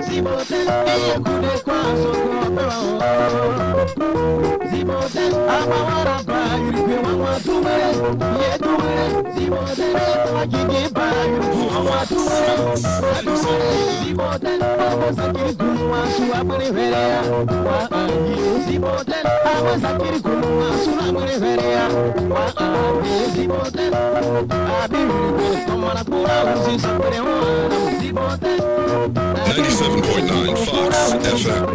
Ziboten, kude kwa so Ziboten, amawara ba yuri wa tumere, ye tumere. Ziboten, agige ba yuri wa tumere. Ziboten, amazakiri kunwa su abure verea. Wa Ziboten, amazakiri kunwa su abure verea. Wa Ziboten, abiri komana pura usi sabure wa. Ziboten, 97.9 Fox FM.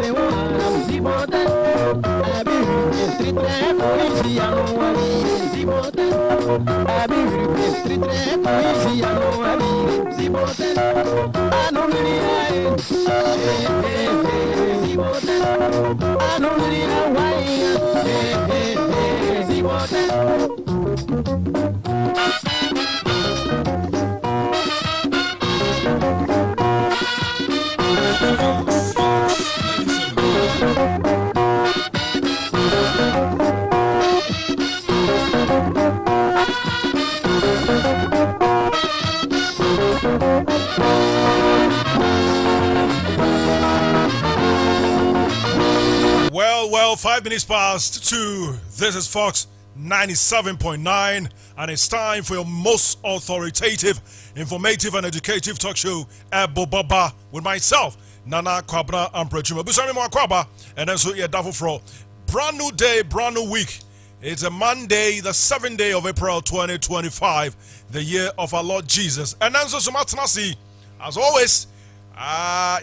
Well, 5 minutes past 2. This is Fox 97.9, and it's time for your most authoritative, informative, and educative talk show, Eboboba, with myself, Nana Kwabena Ampratwum. Busami mo Kwaba, and then so yeah, for brand new day, brand new week. It's a Monday, the 7th day of April 2025, the year of our Lord Jesus. And then so Sumatanasi, as always. My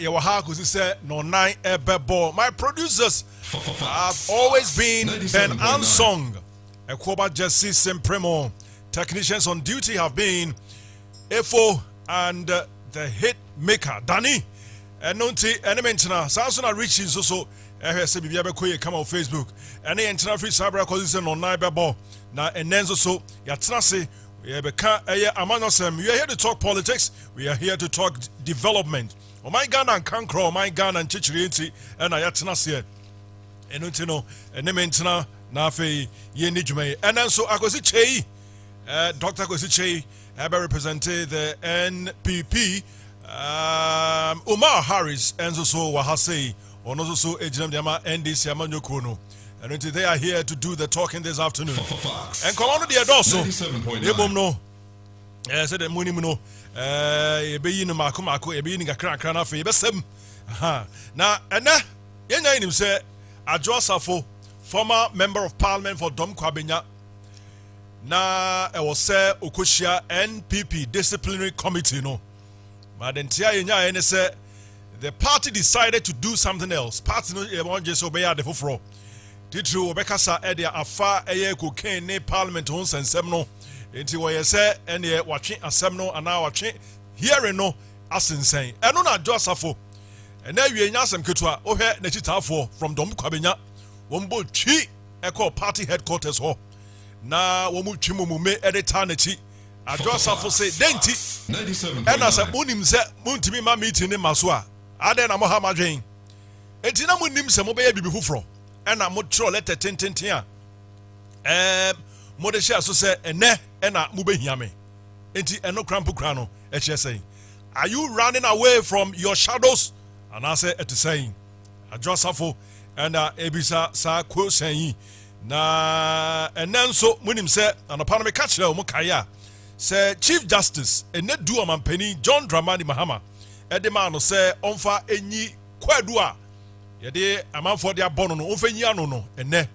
producers have always been Ben Ansong, Kwabena Jesse Simpremo. Technicians on duty have been Efo and the hit maker Danny. And Nonti Elementina Samsung reaching so come on Facebook. And the free cyber acquisition on Bebo. Now and then so Yatrasi. We are here to talk politics. We are here to talk development. Oh my Ghana and Kankro, my Ghana and Chichirienti, and I here. And Untino, and Nementina, Nafe, Yenijme. And then so Akosi Che, Dr. Akosi Che, have represented the NPP, Umar Harris, and so Wahase, or also so Ejam Yama, NDC Amanyo Kono. And they are here to do the talking this afternoon. And come on to the also. No. I said the Munimuno. Be in Makumako, a being a crack for Besem. Now, and now, him say, Ajosafo, former member of parliament for Dom Kwabena. Now, I was say Okushia NPP disciplinary committee. No, but then Tia say the party decided to do something else. Party no won't just obey the fufro. Titru Obekasa Edia Afa Eye Cocaine ne Parliament on Semno. Inti we say and ye watching Asemno and now watching hearing no as insane. And no na Josafo. And now you nyasem ketwa o he na chitafo from Dom Kwabena. Wombo chi echo party headquarters ho. Na womu chimumu me editor na chi. Josafo say denti. 97. And as a munim se muntimi ma meeting in Maswa. Ade na mo ha madwen. Enti na munim se mo be bibi fufro. And I'm not sure let a tintin. Modesha so say, and I mube yame. Enti eno crampo crano, say. Are you running away from your shadows? And I say, it is saying, a Josafo and Ebisa sa quo saying, na and then so when him said, and upon me catch Mokaya, say Chief Justice, and net do a man penny, John Dramani Mahama, Edemano say, onfa enyi kwadua. Yede amam for their bono no ofenya no ene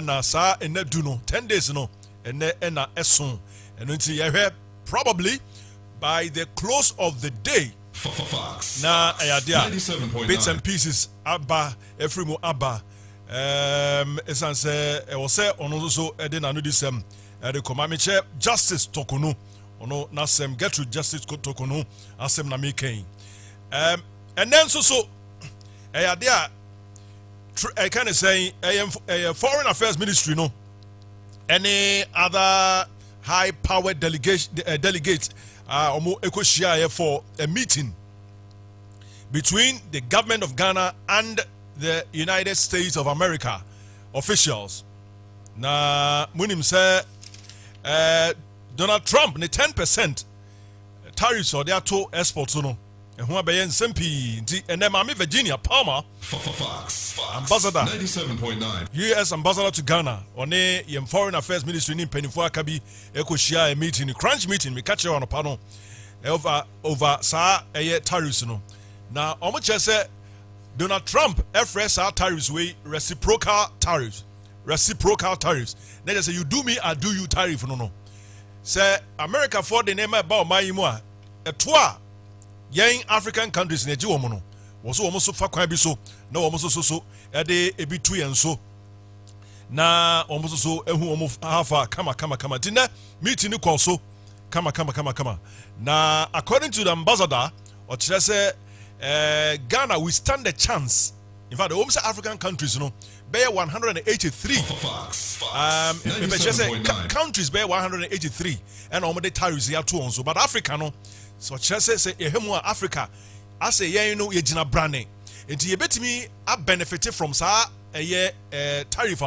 na sa ene du no 10 days no ene na eson eno nti ye probably by the close of the day na ayadia bits and pieces aba efrimu aba esan se e wo se ono so ede na no disem e koma me che justice tokunu ono na sem get to justice tokunu asem na me ken and then so ayadia I kind of say a foreign affairs ministry, no. Any other high-powered delegates, for a meeting between the government of Ghana and the United States of America officials. Na munim say Donald Trump, the 10% tariffs or their two exports, no. ɛho abɛyɛ nsɛm pii nti ɛnɛ maame Virginia Palmer ambassador 97.9 US ambassador to Ghana ɔne yɛn foreign affairs ministry ne mpanimfoɔ aka bi ɛkɔhyia a meeting crunch meeting meka kyerɛ ɔnopa no over saa ɛyɛ tariffs no na ɔmo kyerɛ sɛ Donald Trump ɛfrɛ saa tariffs wei reciprocal tariffs na kyerɛ sɛ you do me I do you tariff no sɛ America for the name ɛba ɔman yi mu a ɛto a yɛn African countries na ɛgye wɔn no wɔso wɔn so fa kwan bi so na wɔn so ɛde ebi tu yɛn so na wɔn so ehu wɔn hafa kama ti na meeting ni kɔ so kama na according to the ambassador ɔkyerɛ sɛ Ghana we stand a chance in fact the home African countries no bear 183 countries bear 183 and almost tariffs here too on so but Africa no so say ehemu Africa as a year no yegina brane enti yebetimi a benefit from sa tariff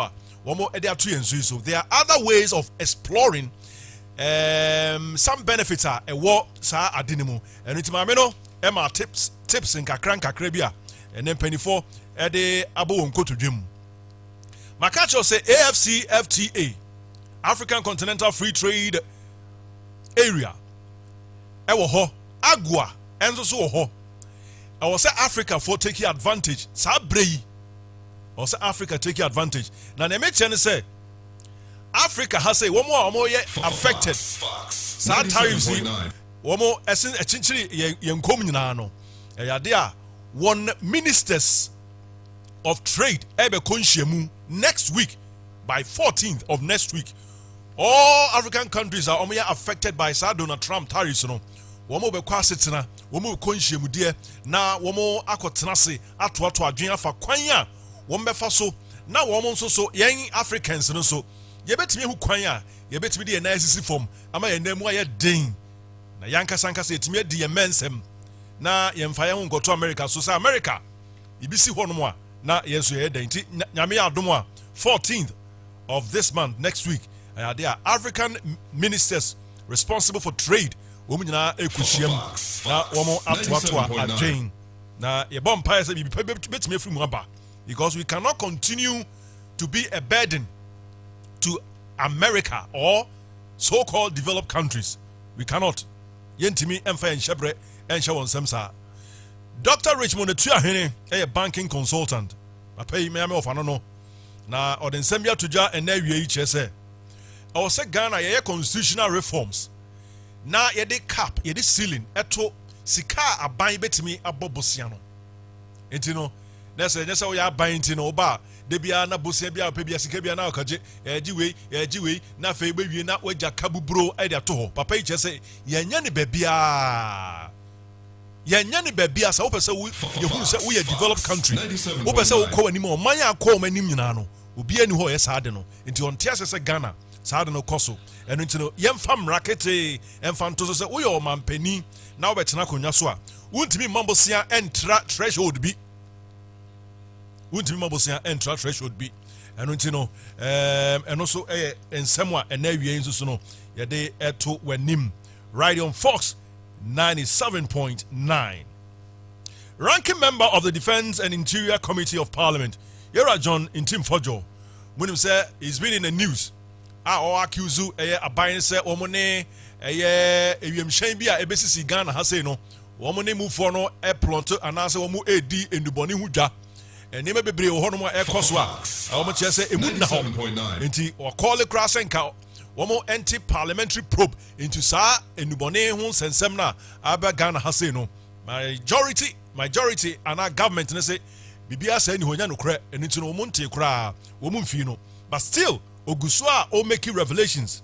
womo e dey to so there are other ways of exploring some benefits are a war sa adenimu and enti ma me no e ma tips in kakra bia and then 24 e dey abo wonko to dwem makacho say AfCFTA African Continental Free Trade Area ewo ho agua enzo so ho I was say Africa for taking advantage sa brei or say Africa taking advantage na na make say Africa has say one more affected sa tariffs one more esin echinchiri yenkom nyina no ya dia one ministers of trade ebe konhyiamu next week by 14th of next week all African countries are affected by Donald Trump tariffs no womo be kwa setena womo konhyiamu de na womo akotena se atoato adwen afa kwan a womo befa so na womo nso so yen Africans no so yebetimi hu kwan a yebetimi de na asisi form ama yenamu aye den na yankasa yetimi adi yemensem na yemfa ye ngoto America so say America ibisi hono a na yeso ye den ti nyame adom a 14th of this month next week they are African ministers responsible for trade womu nyina ekuhyiam na womo atoato adwen na ye bom pa say betimi afiri mu aba because we cannot continue to be a burden to America or so-called developed countries. We cannot. Yentimi emfa enhyebre enhye won semsa. Dr. Richmond Etuahene a banking consultant. Papa me ame ofano no. Na odensem bia toja ena wie yi chese. I say Ghana ye constitutional reforms. Na ye de cap, ye de ceiling eto sika aban betimi abobosia no. Enti no na say we aban enti no ba de bia na bosia bia pa bia sika bia na okaje ejiwe na fe bewie na waja kabubro e de to ho papa yi chese yenya ne babia sa wo pese wo yehunu se wo ye developed country wo pese wo ko anim o man akọ o anim nyina no obi ani ho ye saade no enti onte asese Ghana saade no koso eno enti no yemfa mrakete emfa nto so se wo ye o mampani na wo betena konwa so a wontimi mambosia entra threshold bi wontimi mambosia entra threshold bi eno enti no eno so ensem a ena wie nso no ye de eto wanim right on Fox 97.9. Ranking member of the Defense and Interior Committee of Parliament, Yera John Intim Fojo, when he said he's been in the news. Or accuse a buying say omone a shambia a BCC Ghana has say no, womane move for no a plonto and answer womu AD in the Boni Huja. And name be Honoma Air Coswa. How much I say a mood now. Inti or call a crass and cow. Womo anti-parliamentary probe into sa enubone hu sensemna aba Ghana hase no majority and our government ne say bibia say ni honya no kra eni nti no wo monte kra wo mumfi no but still oguso a o make revelations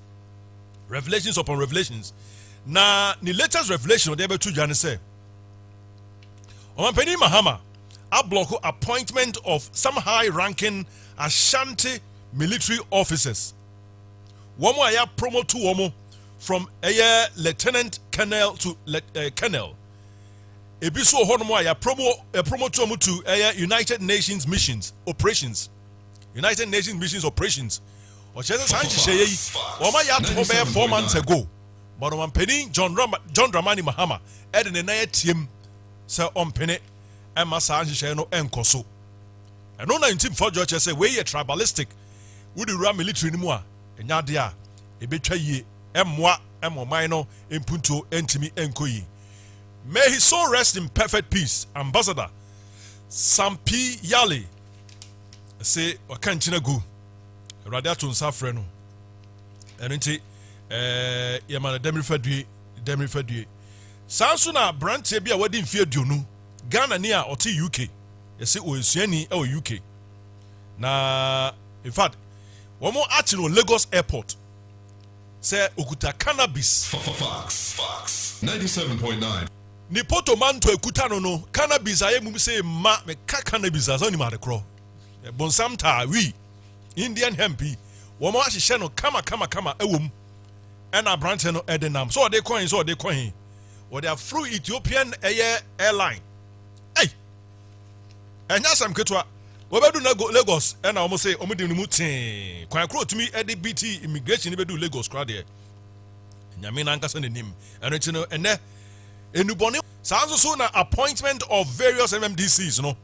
upon revelations na ni latest revelation they be to Ghana say Omampeni Mahama a block appointment of some high-ranking Ashanti military officers. Womo aya promote to womo from a lieutenant colonel to colonel. Ebiso honomo aya promote to a United Nations missions operations. United Nations missions operations. Ochese sanji sheye woma ya to be 4 months ago. But Omampeni John Dramani Mahama ede ne na tiem sɛ ɔmpene ɛma saa nhyehyɛ no ɛnkɔ so ɛno 19 George sɛ wei yɛ tribalistic wode wura military no mu a ɛnya adeɛ a ɛbɛtwa yie ɛmmoa ɛma ɔman no mpuntuo ɛntimi ɛnkɔ yie. May his soul rest in perfect peace. Ambassador Sampi Yale say wakanchina gu awurade ato nsa frɛ no ɛno nti yɛma no demri fadue saa nso na brantie bi a wadi mfie aduonu Ghana ni a ɔte UK yɛsɛ ɔesuani ɛwɔ UK na in fact wɔn mo akyi no Lagos airport sɛ okuta cannabis Fox 97.9 ni poto manto ekuta no cannabis aye mum say ma me ka cannabis aso ni ma de kro bonsam ta wi Indian hemp wo mo ahye no kama ewom ena branch no edenam so they coin or they are through Ethiopian airline hey enya sam ketwa wo bedu na Lagos ena wo say omo de no mu tin kwan kro tumi ede BT immigration bedu Lagos kra de nyame na nkasa nenim eno ti no ene enubone sounds so na appointment of various MMDCs no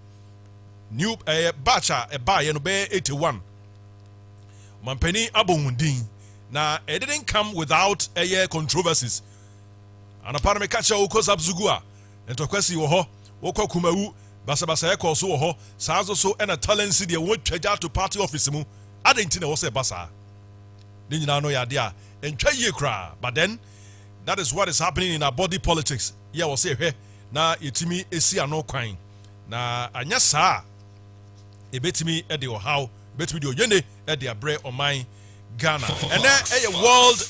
new batch a buy no be 81 mampani abonwundin na it didn't come without controversies and apart me catch o kozabzugua entokwasi wo ho wo kwakumawu basabasa e koso wo ho sounds so na talent si de wo twaja to party office mu adenti na wo se basa de nyina no ya de a entwa yie kra but then that is what is happening in our body politics. Yeah, we'll say, hey, na yetimi esi ano kwan. Na anya saa ebetimi e de how betimi de oyene e de abre oman Ghana. And then a World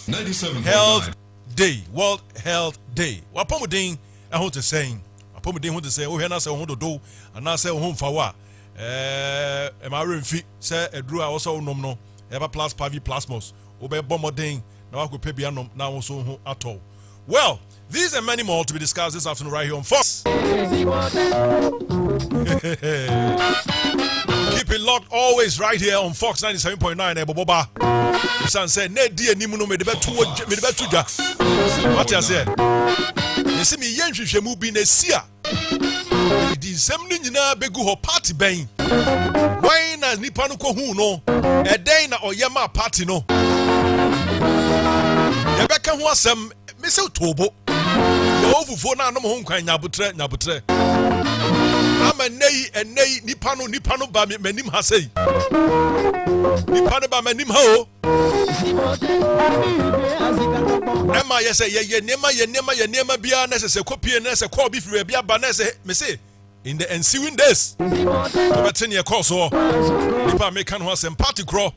Health Day. World Health Day. Wapomuden e ho to saying. Wapomuden ho to say, oh, na say ho do ana say ho mfa wa. E ma remfi say edru a wo so nom no. Eba plus pavi plasmos. Obe bomoden. Well, these and many more to be discussed this afternoon right here on Fox. Keep it locked always right here on Fox 97.9. Eboboba. The son said, "Ned dear Nimuno made the bet what I said. You see me yen shemu be nesia. The assembly na begu ho party bang. Why na nipanu ko hu no? A day na oyama party no. Yabeka ho asem mesel tobo ye ovufo na anom ho nkwan nyabutre ama nei nipa no ba manim ha sei nipa no ba manim ha o ema yese ye nema bia na se kopie na se call bi free bia ba na se me say in the ensuing days overturn your course so nipa make kan ho asem party crawl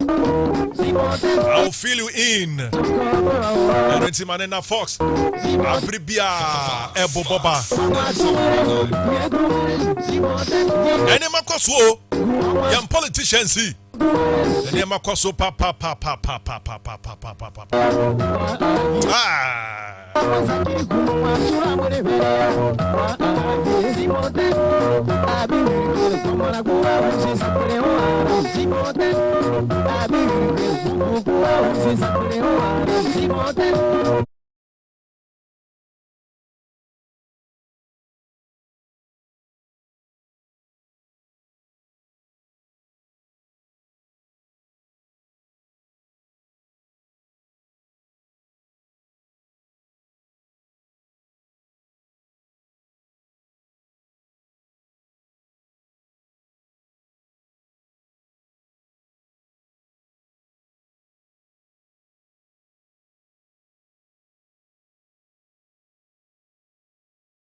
I'll fill you in and it's manena Fox Abribia Eboboba any makoso young politicians see any makoso pa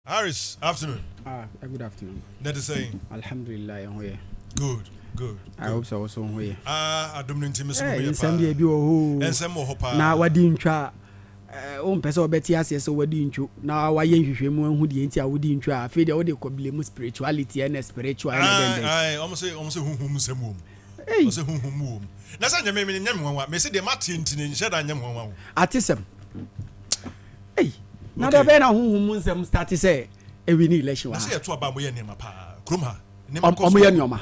Harris, afternoon. Good afternoon. That is saying. Alhamdulillah, I'm here. Good. I hope so also here. I don't need to miss me. Some day be and some more hopa. Now, what didn't try? Person Betty as so what didn't you? Now, why you who the entire would didn't try? I feel the other could blame spirituality and spiritual. I almost say, whom some womb. Hey, whom. That's not your name. May say the Martin in shed on them. Artism. Hey. Now the ben who them start to say we need election. I say to about my name pa. Krumha. Nyoma.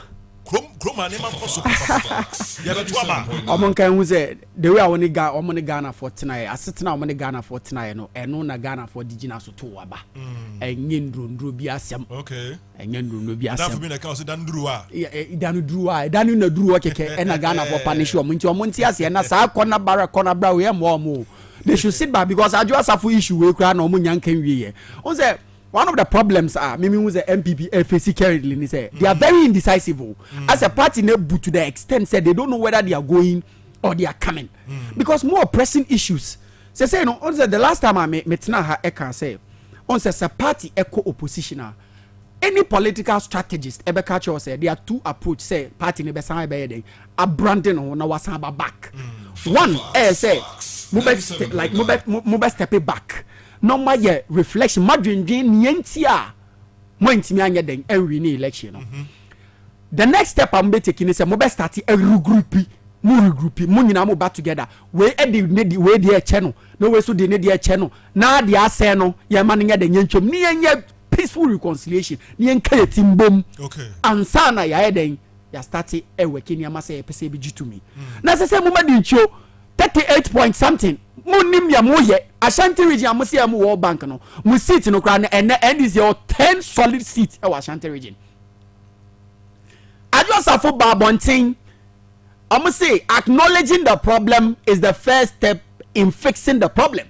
Kroma ne man koso papa. Ya beto aba. Omo kan hu say the way omo ne Ghana for tonight asetena omo ne Ghana for tonight no eno na Ghana for digina so to aba. Enye ndrondro bi asem. Okay. Enye ndrondro bi asem. That for me na kan say dan duru a. Idanu duru a, idanu na duru keke e na Ghana for punish omo nti omo nti ase na sa corner bra we mo. They should sit back because I just have issue we kra na omo nyankan wie. On say one of the problems are maybe who's the MPP FAC currently say they are very indecisive as a party to the extent said they don't know whether they are going or they are coming because more pressing issues say no on the last time I met ha I can say on says a party echo opposition any political strategist ever catch or say there are two approach say party ne be san be a branding on na wasan back one say move step it back no my reflection madwin nienti a mo ntimi anya den every ni election no the next step I'm taking is mo be start a regroup mo nyina mo back together we e dey we dey channel no we so dey dey channel na dey ase no ye ma nya den ntwem ni nya peaceful reconciliation ni enka yetimbom okay ansa na ya den ya start e working ya ma say pese bi gitu me na say mo ma di ncho 38 point something munim ya moye Ashanti region amusi ya mu World Bank no mu seat no kra and is your 10 solid seat e Ashanti region Adwasafo Babontin amusi acknowledging the problem is the first step in fixing the problem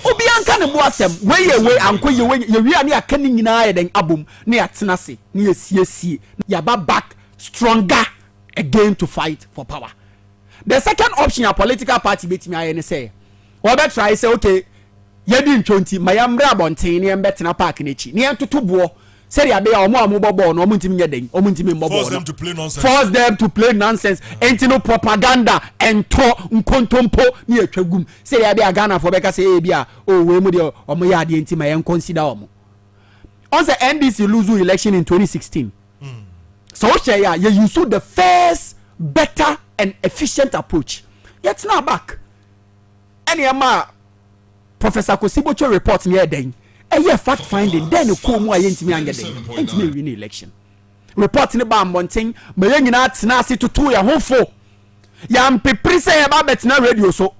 obi anka ne bo asem we ankoye we wi ani aka ni nyina ya den abom ne atena se ne yesiesie ya back stronger again to fight for power. The second option a political party betimi aye say we be try say okay yedi ntwonti mayamre abonten ne mbetena park na chi ne entoto bo say ya be ya omo bobo no omo ntimi nyeden omo ntimi mbobo force them to play nonsense entino propaganda ento nkontompo ne atwagum say ya be Ghana for be ka say e bia o we mu de omo ya de ntimi yen consider omo on the NDC lose election in 2016 so say ya you use the first better and efficient approach yet now back any ama Professor Kosibocho report near den a fact finding then ko mu ayentimi angeden entimi win election report ne ba monten ma yanyina atena ase tutu ya hofo ya mpepri say ba betina radio so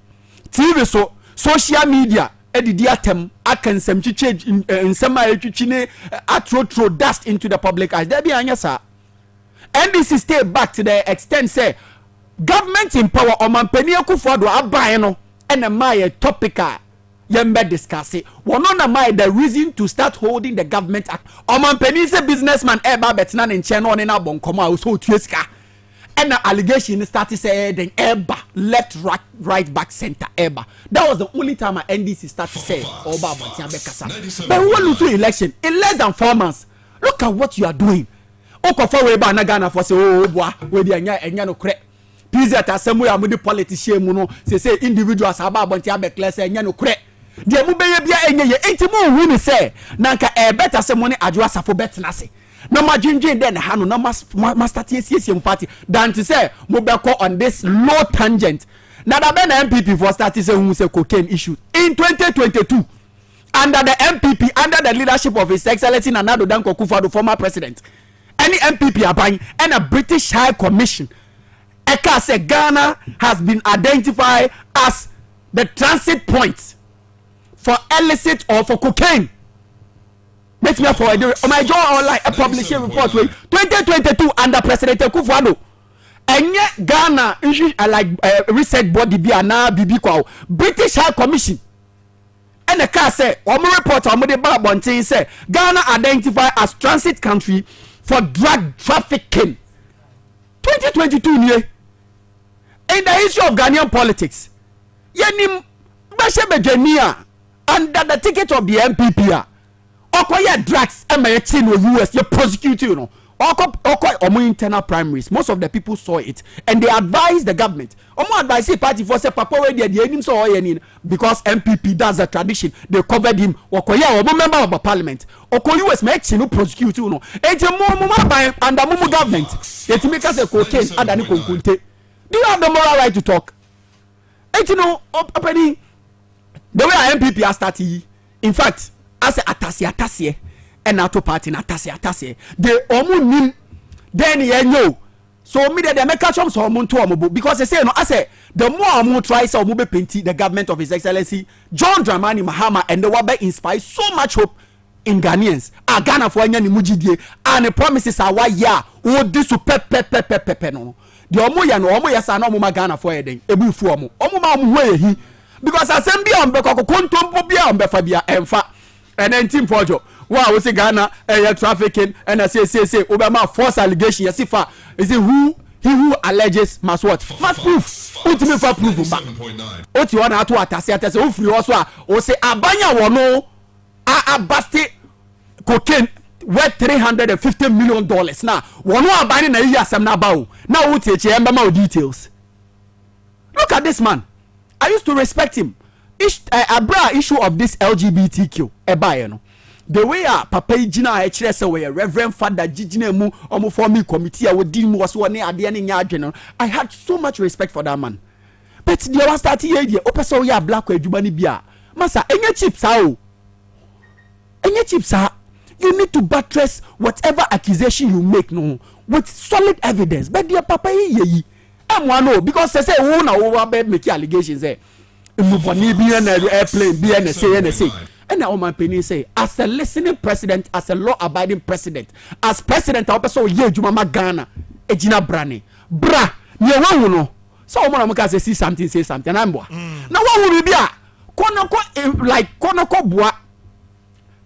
TV so social media edidi atem akansam chiche nsema etwitwi ne atrotro dust into the public eyes there be anya sa NDC stay back to the extent say government in power omampani akufado aban no and my topica yembe discuss it one on my the reason to start holding the government act omampani say businessman eba betina ne nche no ne na bonkoma so tueska and the allegation started say then eba left right back center eba that was the only time my NDC started say oba abantia bekasa but we lose election in less than 4 months look at what you are doing okofa we ba na Ghana for say oh boa we dey anya no kre pizza asemu ya mudi politician mu no say individuals aba abonti abekle say anya no kre de mu beye bia enye ye enti mu hu ni say na nka e better asemu ni Adwasafo betena se na madwindwin den ha no na master TSC party than to say mo be call on this low tangent na da be na MPP for start say hu say cocaine issue in 2022 under the MPP under the leadership of His Excellency Nana Addo Dankwa Akufo-Addo former president any MPP aban and a British High Commission Eka say Ghana has been identified as the transit point for illicit or for cocaine. Let me for my job online a publishing report with 2022 under President Akufo-Addo. And yet Ghana issue like research body be na bibi kwa British High Commission. And the car say omo report omo de ba bontin say Ghana identified as transit country for drug trafficking 2022 in the issue of Ghanaian politics yenim beshebejania under the ticket of the MPP okoye drugs emerging in US you prosecute you know omo internal primaries most of the people saw it and they advised the government omo advise the party for say papa we dey enim so oye because MPP does a tradition they covered him okoye omo member of the parliament okoye US make no prosecute you know enti mo buy under mo government it make us a cocaine adani konkunte do you have the moral right to talk enti no openi the way MPP are starting in fact as a atase and auto party na atase they omu nim then yenyo So me they make catch so omo because they say no I say the more omo try say omo be painting the government of His Excellency John Dramani Mahama and the wabe inspire so much hope in Ghanaians. Ghana for anya ni mujidie and the promises are why ya wo di so pepe no. The omo ya no omo ya sa na omo ma Ghana for eden ebufu omo ma omo ho ehi because asem bia on be kontompo bia on be fa bia emfa and then team fojo wow we say Ghana trafficking and I say Obama false allegation yes if is it who alleges must what must prove ultimate for prove ba oti wana ato atase o free also o say abanya wono abaste cocaine worth $350 million now wono abani na yi asem na ba o na wo tie che emba details. Look at this man. I used to respect him. Issue of this LGBTQ ebaye no the way papa jina kire say we reverend father jijina mu omo forming committee a wodi mu was one ade ne nya adwene. I had so much respect for that man, but the one start here the opeso ya black adwuma ni bia masa enye chips o enye chips you need to buttress whatever accusation you make no with solid evidence. But the papa yi no because they say who na wo ba make allegations mufani bi na airplane bi na say and all my penny say as a listening president, as a law abiding president, as president I person ye adwuma ma Ghana ejina brane bra ye wahu no so mo na mo ka say something I'm boa na wahu bi a kono boa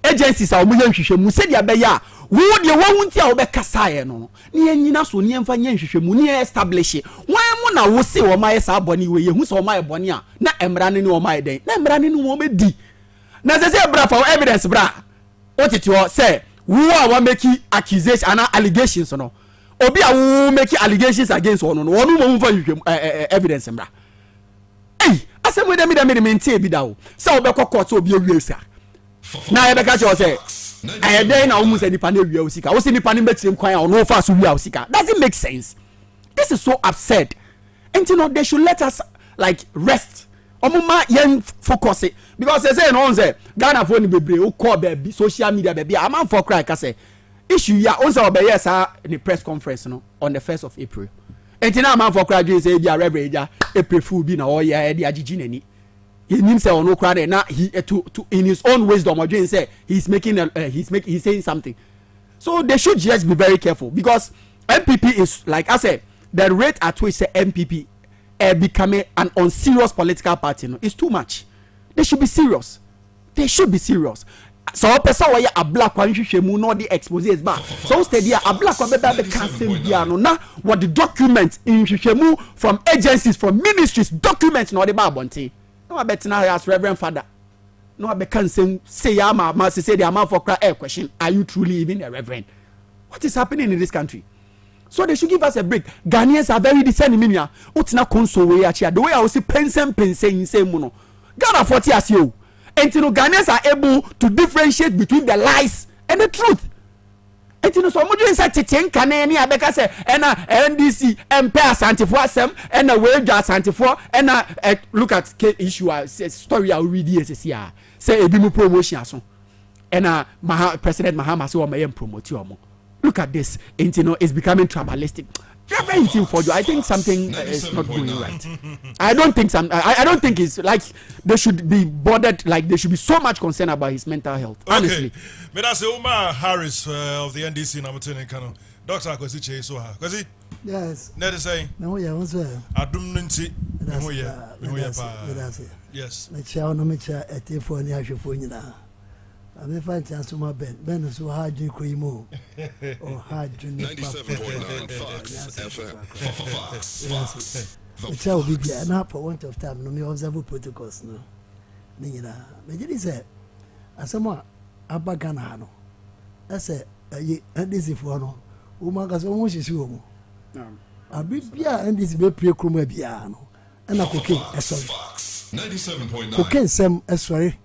agencies a mo ye nhwehwemu se dia be ya wo de wahu nti a wo be kasaye no ne nyina so ne mfa nye nhwehwemu ne establish wan mo na wo se wo ma ye sa boni we ye hu so wo ma ye boni a na emra ne wo ma ye den na emra ne wo be di na say bra for evidence bra otiti o say wo a wa make accusation and allegations no obi a wo make allegations against one no wo mo mfa evidence bra asem we dem maintain bi da o say obe court obi ewie sa na ye be ka cho say then na almost any panel we usika wo say ni panel betrim kwan a no fa so we usika doesn't make sense. This is so absurd and you know they should let us like rest omuma yen focus it because they say no say Ghana for ni bebre o call be social media be am for cry ka say issue ya on say obeye sa the press conference no on the 1st of April and now am for cry say dia reverend ja April fool bi na o ya dia agigi nani he means say no cry na he to in his own wisdom or say he's saying something. So they should just be very careful because MPP is like I said the rate at which the MPP becoming an unserious political party no, is too much. They should be serious. So person why a black one hwehwemu no the expose is back. So steady a black one be cancel bia no na what the documents in hwehwemu from agencies from ministries documents no the ba bonte. No bet na as reverend father. No be can say ya ma say the amount for cry question are you truly even a reverend? What is happening in this country? So they should give us a break. Ghanaians are very discerning minia. Utina console we achia. The way I was say pense in say muno. Ghana 40 as you. And you know Ghanaians are able to differentiate between the lies and the truth. And you know so much inside teten kane ni abeka say na NDC MP asante for asem na wage asante for na look at issue story I read here say ebi mu promotion aso. And President Mahama say o may promote you. Look at this, and you know it's becoming tribalistic. I think something is not going right. I don't think it's like they should be bothered. Like they should be so much concerned about his mental health. Honestly, but that's Umar Harris of the NDC. Namatene Kano, Doctor Akwesi Che so ha. Kwesi. Yes. Net say. No, yeah, what's that? Adum nti. Yes. Me cha no me cha etefo ni ahwefo nyina. I'm fine chance to my Ben so hard you crimo or hard you 97.9 Fox FM. It shall be an for want of time. No me observe protocols no. Nina, me did say asama abagana no. I say and this if one no. Woman gas almost is you. Abibia and this be pre chroma biano. And a cocaine, sorry. 97.9 cocaine sem sorry.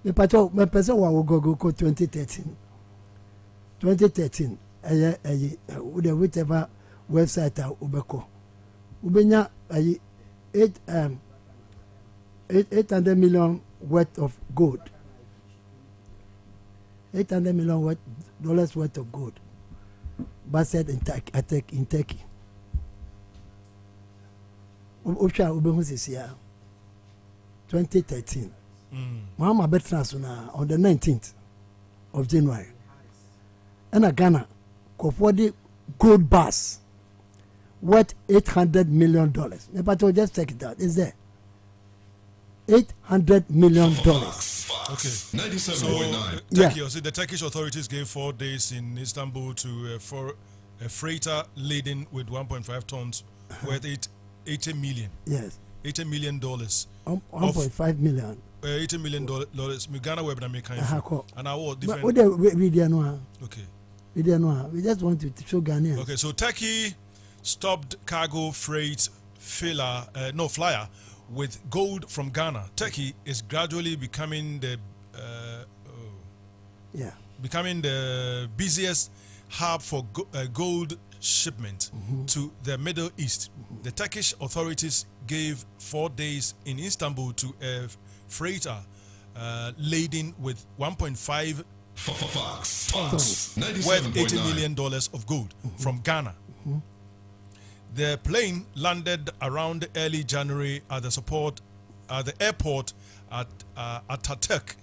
Me pato me pese wa wo go 2013 with the whatever website ubeko ubenya 800 million worth of gold, $800 million dollars worth of gold, but said in Turkey Osha Ubehu this year, 2013. Mama Betrasuna on the 19th of January. And a Ghana, Kofodi gold bars worth $800 million. Nepato, just check it out. It's there. $800 million. Okay. 97.9. Yeah. So the Turkish authorities gave 4 days in Istanbul to for a freighter laden with 1.5 tons worth $80 million. Yes. $80 million. 1.5 million. $80 million. Ghana web and I will different. Okay. We just want to show Ghanaians. Okay, so Turkey stopped cargo freight flyer with gold from Ghana. Turkey is gradually becoming the busiest hub for gold shipment to the Middle East. The Turkish authorities gave 4 days in Istanbul to a freighter laden with 1.5 tons worth $80 million of gold from Ghana. The plane landed around early January at the airport at Ataturk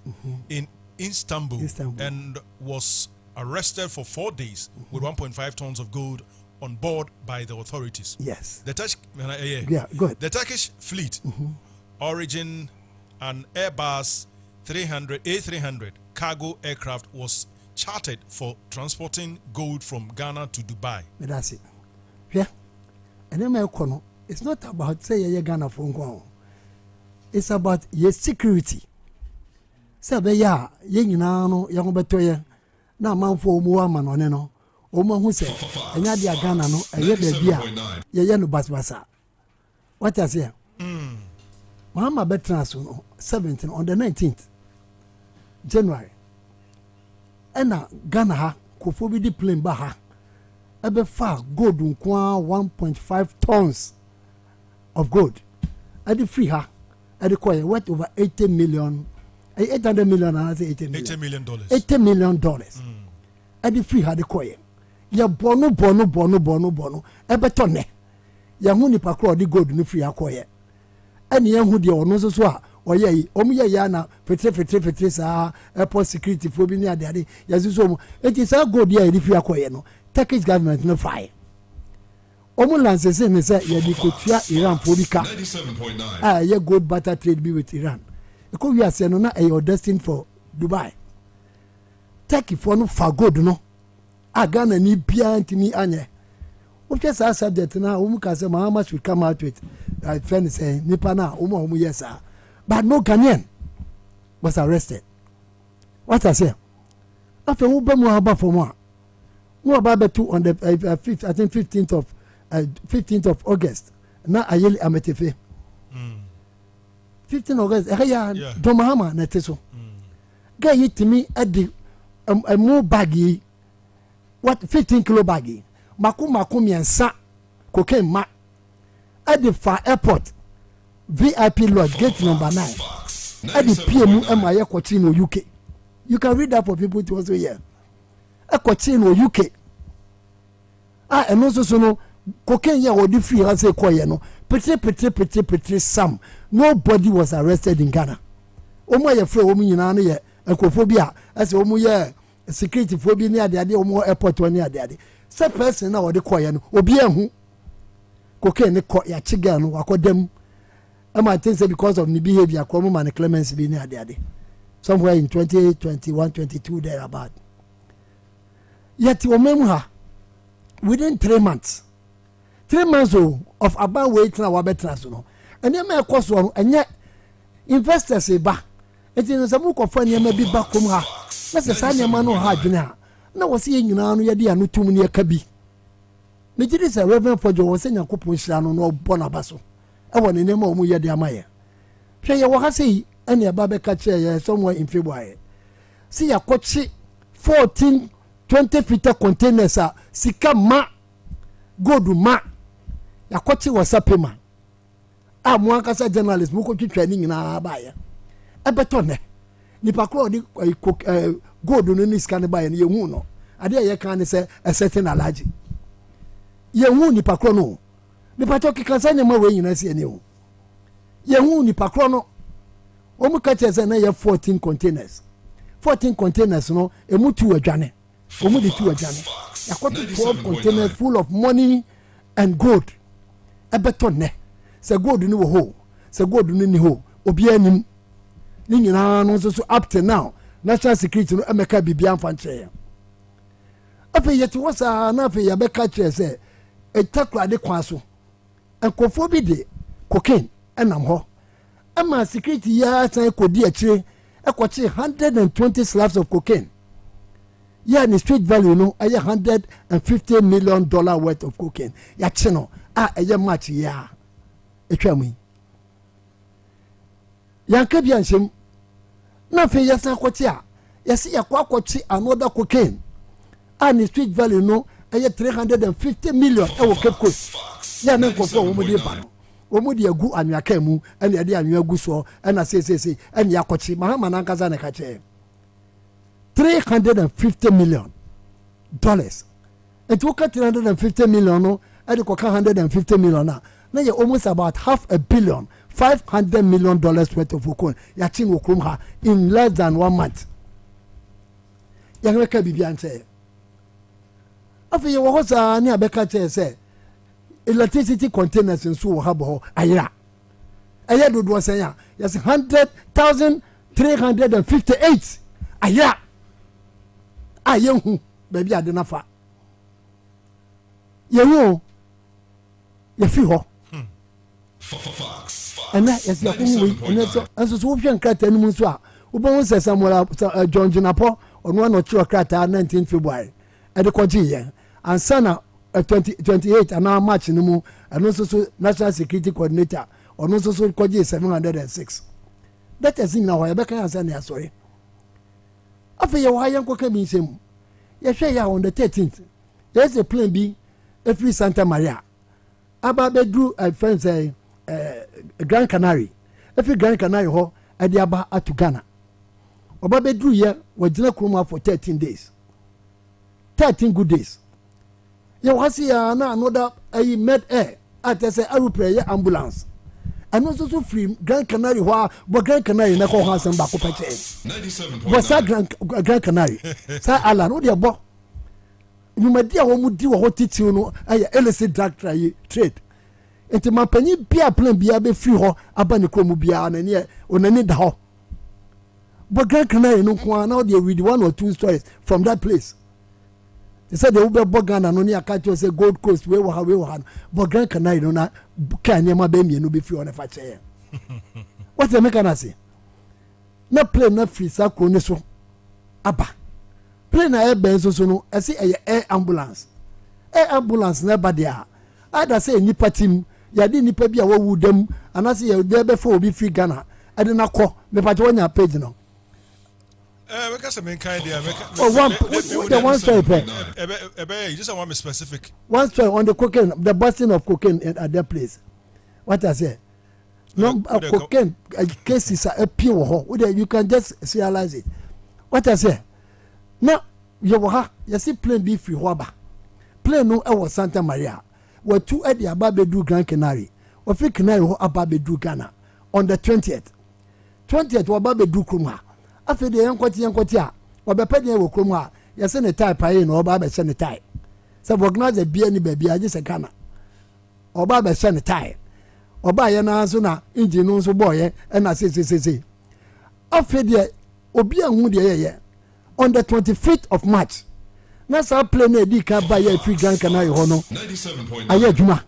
in Istanbul and was arrested for 4 days with 1.5 tons of gold on board by the authorities. Yes. The The Turkish fleet, origin an Airbus A300 cargo aircraft, was chartered for transporting gold from Ghana to Dubai. That's it. Yeah. And then it's not about say you're Ghana for Ngong. It's about your security. Say ya no young betoye na man for man on no. Oma who say enya dia Ghana no eye bia ye no basbasa. What I say? Mama Betrans 17 on the 19th January. Ena Ghana ha kofo bi di plane ba ha. Ebe fa gold nkwa 1.5 tons of gold. Adi free ha. Adi koye worth over 80 million. 800 million and I say 80 million. $80 million. $80 million. Adi free ha di koye. Ya bono. Ebe tonne. Ya hu ni pakro di gold ni free ha koye. Eni ya hu di ono so a oye yi omu ye ya na fetre sa airport security fo bi ni ade ya so mu enti sa gold ya di free ha koye no Turkish government no fire. Omu lansese ne say ya di kotua Iran fo bi ka. 97.9. Ye gold barter trade be with Iran. Eko wi ase no na e destined for Dubai. Turkey for no fa gold no. Ghana ni bia ntimi anye. What just our subject now, Muhammad should come out with friend saying, Nipana, yes, sir. But no Ghanaian was arrested. What I say? After Ubama for more. More about 2 on the 5th, I think 15th of August. Now I yell Ametefe. 15th August, yeah, Domahama, Neteso. Guy hit me at the a more baggy, what 15 kilo baggy. Maku miensa cocaine ma at the far airport VIP lodge gate number 9 at the PMU MIA Cochino UK. You can read that for people to also hear. A Cochino UK. And also so no cocaine ya or the free as a no pretty some. Nobody was arrested in Ghana. Omo ye free omo nyina ye ekophobia as omo ye security phobia near the omo airport near the say person na wode koye no obi ehu cocaine ne ko ya chiga no wakodem am I think say because of the behavior come man clemency be near the somewhere in 2021 22 there about yet omemu ha within 3 months of about wait na wabetra so no ene me cost one enye investors e ba eti no samu ko fa ne ma bi ba kom ha na se sa ne ma no ha adwene ha na wose ye nyina no ye de anu tum ne ka bi me gidi se reverend for jo wose nyankopon hira no no bo na ba so e won ne ma o mu ye de amaye hwe ye wo ha sei ene ba be ka che ye somewhere in February see ya kochi 14 20 feet containers a sika ma gold ma ya kochi WhatsApp ma a mo akasa journalist mo ko twitwa ni nyina ba ye e beto ne nipa kro di gold no ni scan ba ye hu no ade ye kan ne se a certain allergy ye hu nipa kro no me pato kikasa nyama we nyina se ani o ye hu nipa kro no omu ka che se na ye 14 containers no emu tu adwane omu de tu adwane yakoto 12 containers full of money and gold ebeto ne se gold ni wo ho se gold ni ho obi anim ni nyina no so up to now national security no emeka bibia mfa nche afi yeti wasa na afi ya beka che se etakura de kwaso enkofo bi de cocaine enam ho ama security ya san kodi akire ekochi 120 slabs of cocaine ya ni street value no aya $150 million worth of cocaine ya chi no aya match ya etwamu yanka bia nsem na fe ya san kwoti yesi yakwa kwoti another cocaine ni street value no aya $350 million e wo Cape Coast ya na nkofo wo mudi ba no omudi agu anwaka mu ene ade anwa agu so ena se ene yakochi mahama na nkaza ne kache $350 million it woka $350 million no ade ko $150 million na ye almost about $500 million $500 million worth of cocaine ya chin okrum ha in less than 1 month ya nweka bibia nche afi ye wo hoza ni abeka che se electricity containers nso wo habo ayira aye dodo sen ya yes 100,358 ayira aye hu baby ade nafa ye hu ye fi ho ana yes ya kunwi ana so wo hwe krata ni mu so a wo bon se Samuel John Jinapo onu na chiro krata 19 February e de koji ye ansana 2028 and March no mu and also national security coordinator or no so koji 706 that is in our beka answer na sorry afi ye wa yanko ka bi nsem ye hwe ya on the 13th there's a plane B every Santa Maria aba bedru friends Grand Canary every Grand Canary ho ade aba atu Ghana oba bedru ye wagina kroma for 13 days 13 good days ye wasi ya na another med air at say aeroplane ambulance and also so free Grand Canary ho but Grand Canary na ko ho asem ba ko peche 97.9 but sa Grand Canary sa ala no de bo nyumadi a wo mu di wo hotiti no aye LC drug trade enti mapani bia plan bia be free ho aba ne kromu bia na ne onani da ho but Grand Canary no ko na they read 1 or 2 stories from that place. They said they will be Bogana no near catch say Gold Coast we were but Grand Canary no na can yama be me no be free on a fache. What's the mechanism? Na plane na free sa ko ne so aba. Plane na air benzo so no I say air ambulance. Air ambulance na ba dia. Ada say nipa team ya di nipa bia wo wudam anase ya dey be for obi free Ghana. E de na ko me pa jo nya page no. Because I mean, kind of. One story. You just want me specific. One story on the cocaine, the busting of cocaine at their place. What I say? No, cocaine cases are pure. You can just serialize it. What I say? Now, you see plane B free Waba. Plane no, I was Santa Maria. Were 2 at the Ababedu Grand Canary. Or free Canary or Ababedu Ghana on the 20th. 20th, Wababedu Kruma. After the yankwati or be penny will come, you send a tie pie or Baba send a tie. So, organize a beer ni baby, I just a canna. Or Baba send a tie. Or buy an answer engine also boy, and I say. After the Obia Moody on the 25th of March. That's our plane a decab by a free Grand Canary Hono. 97.9 Aye, Juma.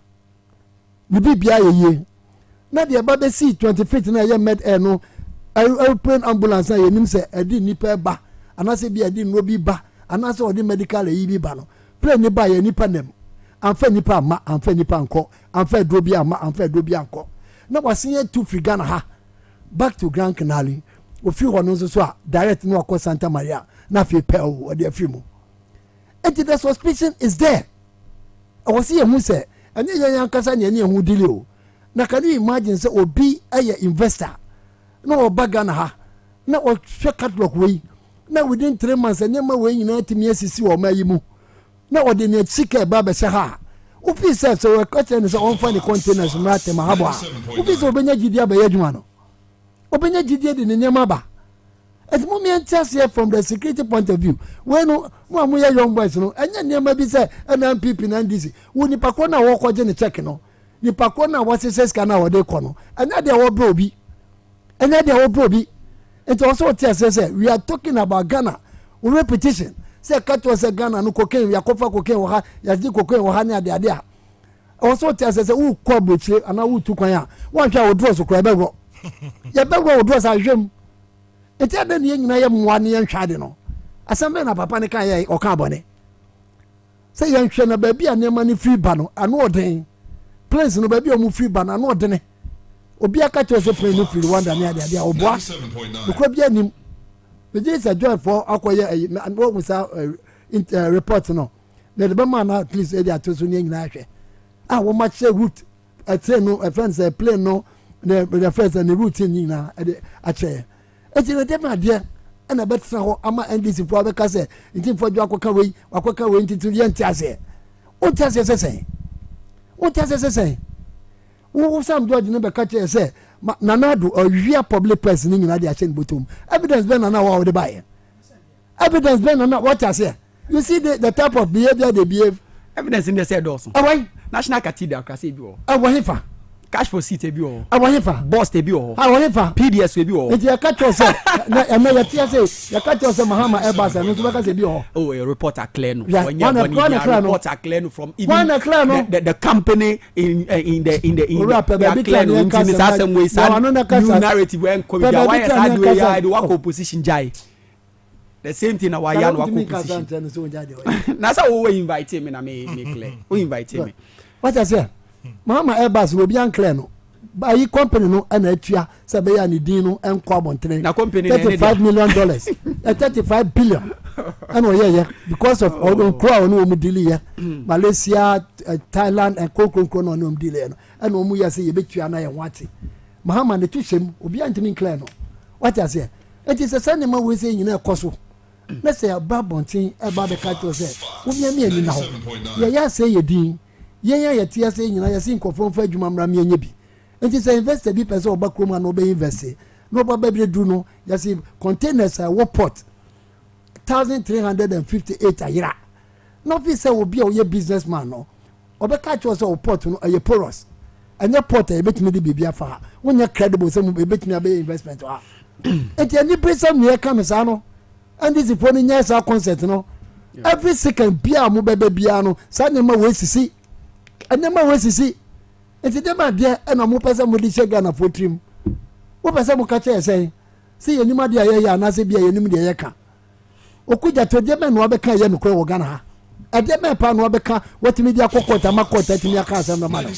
You be beer ye. Now the Baba see 25th and I met no. Aeroplane ambulance na yenim se edi nipa ba anase bi edi no bi ba anase odi medical e bi ba no plane ni ba ye nipa nem amfa nipa ama amfa nipa anko amfa do bi ama amfa do bi anko na wasen tu free Ghana ha back to Grand Canary o free ho no so a direct no akọ Santa Maria na fi pe o de free mu and the suspicion is there I was here mu se anye yan kasa ne ne hu dili o na can you imagine say obi aye investor no bagana ha na o hwe catalog we na within 3 months anya ma we nyina timi asisi o mayi mu na o de ne sika ba be se ha Ufi says so a question is on funny containers mate mahabo. Ufi so benya gidia be adwuma no. Obenya gidia de nyama ba. As moment just here from the security point of view. When no young boys no anya nyama bi say NPP na NDC. Wo nipa ko na wo kwaje ne check no. Nipa ko na wase seska na wo de ko no. Anya de wo bro bi. Anya de wo bro bi. It also tells us we are talking about Ghana. Repetition. Say catch us Ghana no cocaine, we are cocaine wa ya di cocaine wa na de ade a. Also tells us who call buche and who to kwan ya. One try we draw so kra be go. Ya be go draw sa hwem. Enti ade ne nyina ye mwa ne nhwade no. Asambe na papa ne kan ye o kan bone. Say yan hwe na ba bia ne ma ne free ba no ano oden. Place no ba bia o mu free ba na ano oden. Obi aka to so play no free Rwanda ne ade a oboa. Ko bia nim. The days are joy for akoye and what we saw report no. The man at least area to so nyina hwe. Ah wo match route a train no a friends a plane no the friends and the route nyina a chair. Eti no dem ade na betra ho ama NDC for abeka say ntin for dwa akoka we ntitu ye ntiase. Ontiase sese. Ontiase sese. Wo sam George no be ka che say Nanado or real public person in the chain bottom. Evidence ben na wa the buy. Evidence ben na what I say. You see the type of behavior they behave. Evidence in the said also. Away. National Cathedral kasi bi o. Awahefa. Cash for seat bi o. Awahefa. Boss te bi o. Awahefa. PDS bi o. Enti catch us na ya tia say ya catch us Mahama Ebas no to baka say bi o. Oh, a reporter clear no. Reporter clear no from even the company in the new narrative when come why is that way ya the work opposition jai. The same thing na why ya work opposition. Na so we invite me na me clear. We invite me. What I say? Mahama Ebas will be unclear no. By your company no and atua say be ya ni din no enko abontere. Na company $35 million. $35 billion. And yeah because of all crowd no mu delay Malaysia, Thailand and Kokon no no delay no. And no mu ya say ye betua na ye wate. Mahama ne tuhyem obi antimi clear no. What I say? It is a cinema we say nyina ekoso. Let's say ababontin eba be ka to say. Wo mi ani na ho. Ya say ye din. Ye tia say nyina ye sin kofon fa adwuma mra me anya bi. Enti say investor bi person oba kroma no be invest. No ba be do no ya say containers wo port 1358 ayira. No fi say obi a ye businessman no. Oba ka cho say port no aye porous. Anya port e betimi de bibia fa. Wonya credible say e betimi abe investment wa. Enti any person me ka me sa no. And this is for the nyasa concert no. Every second bia mo bebe bia no. Sa nyama we sisi. Anyama we sisi. Enti dem ade e na mo pese mo di shega na fotrim. Wo pese mo ka che say. See yenima de aye ya na se bia yenim de ye ka. Okuja to dem no abeka ye no kro wo Ghana ha. Edem pa no abeka watimi dia kokota makota timi aka asem na mala.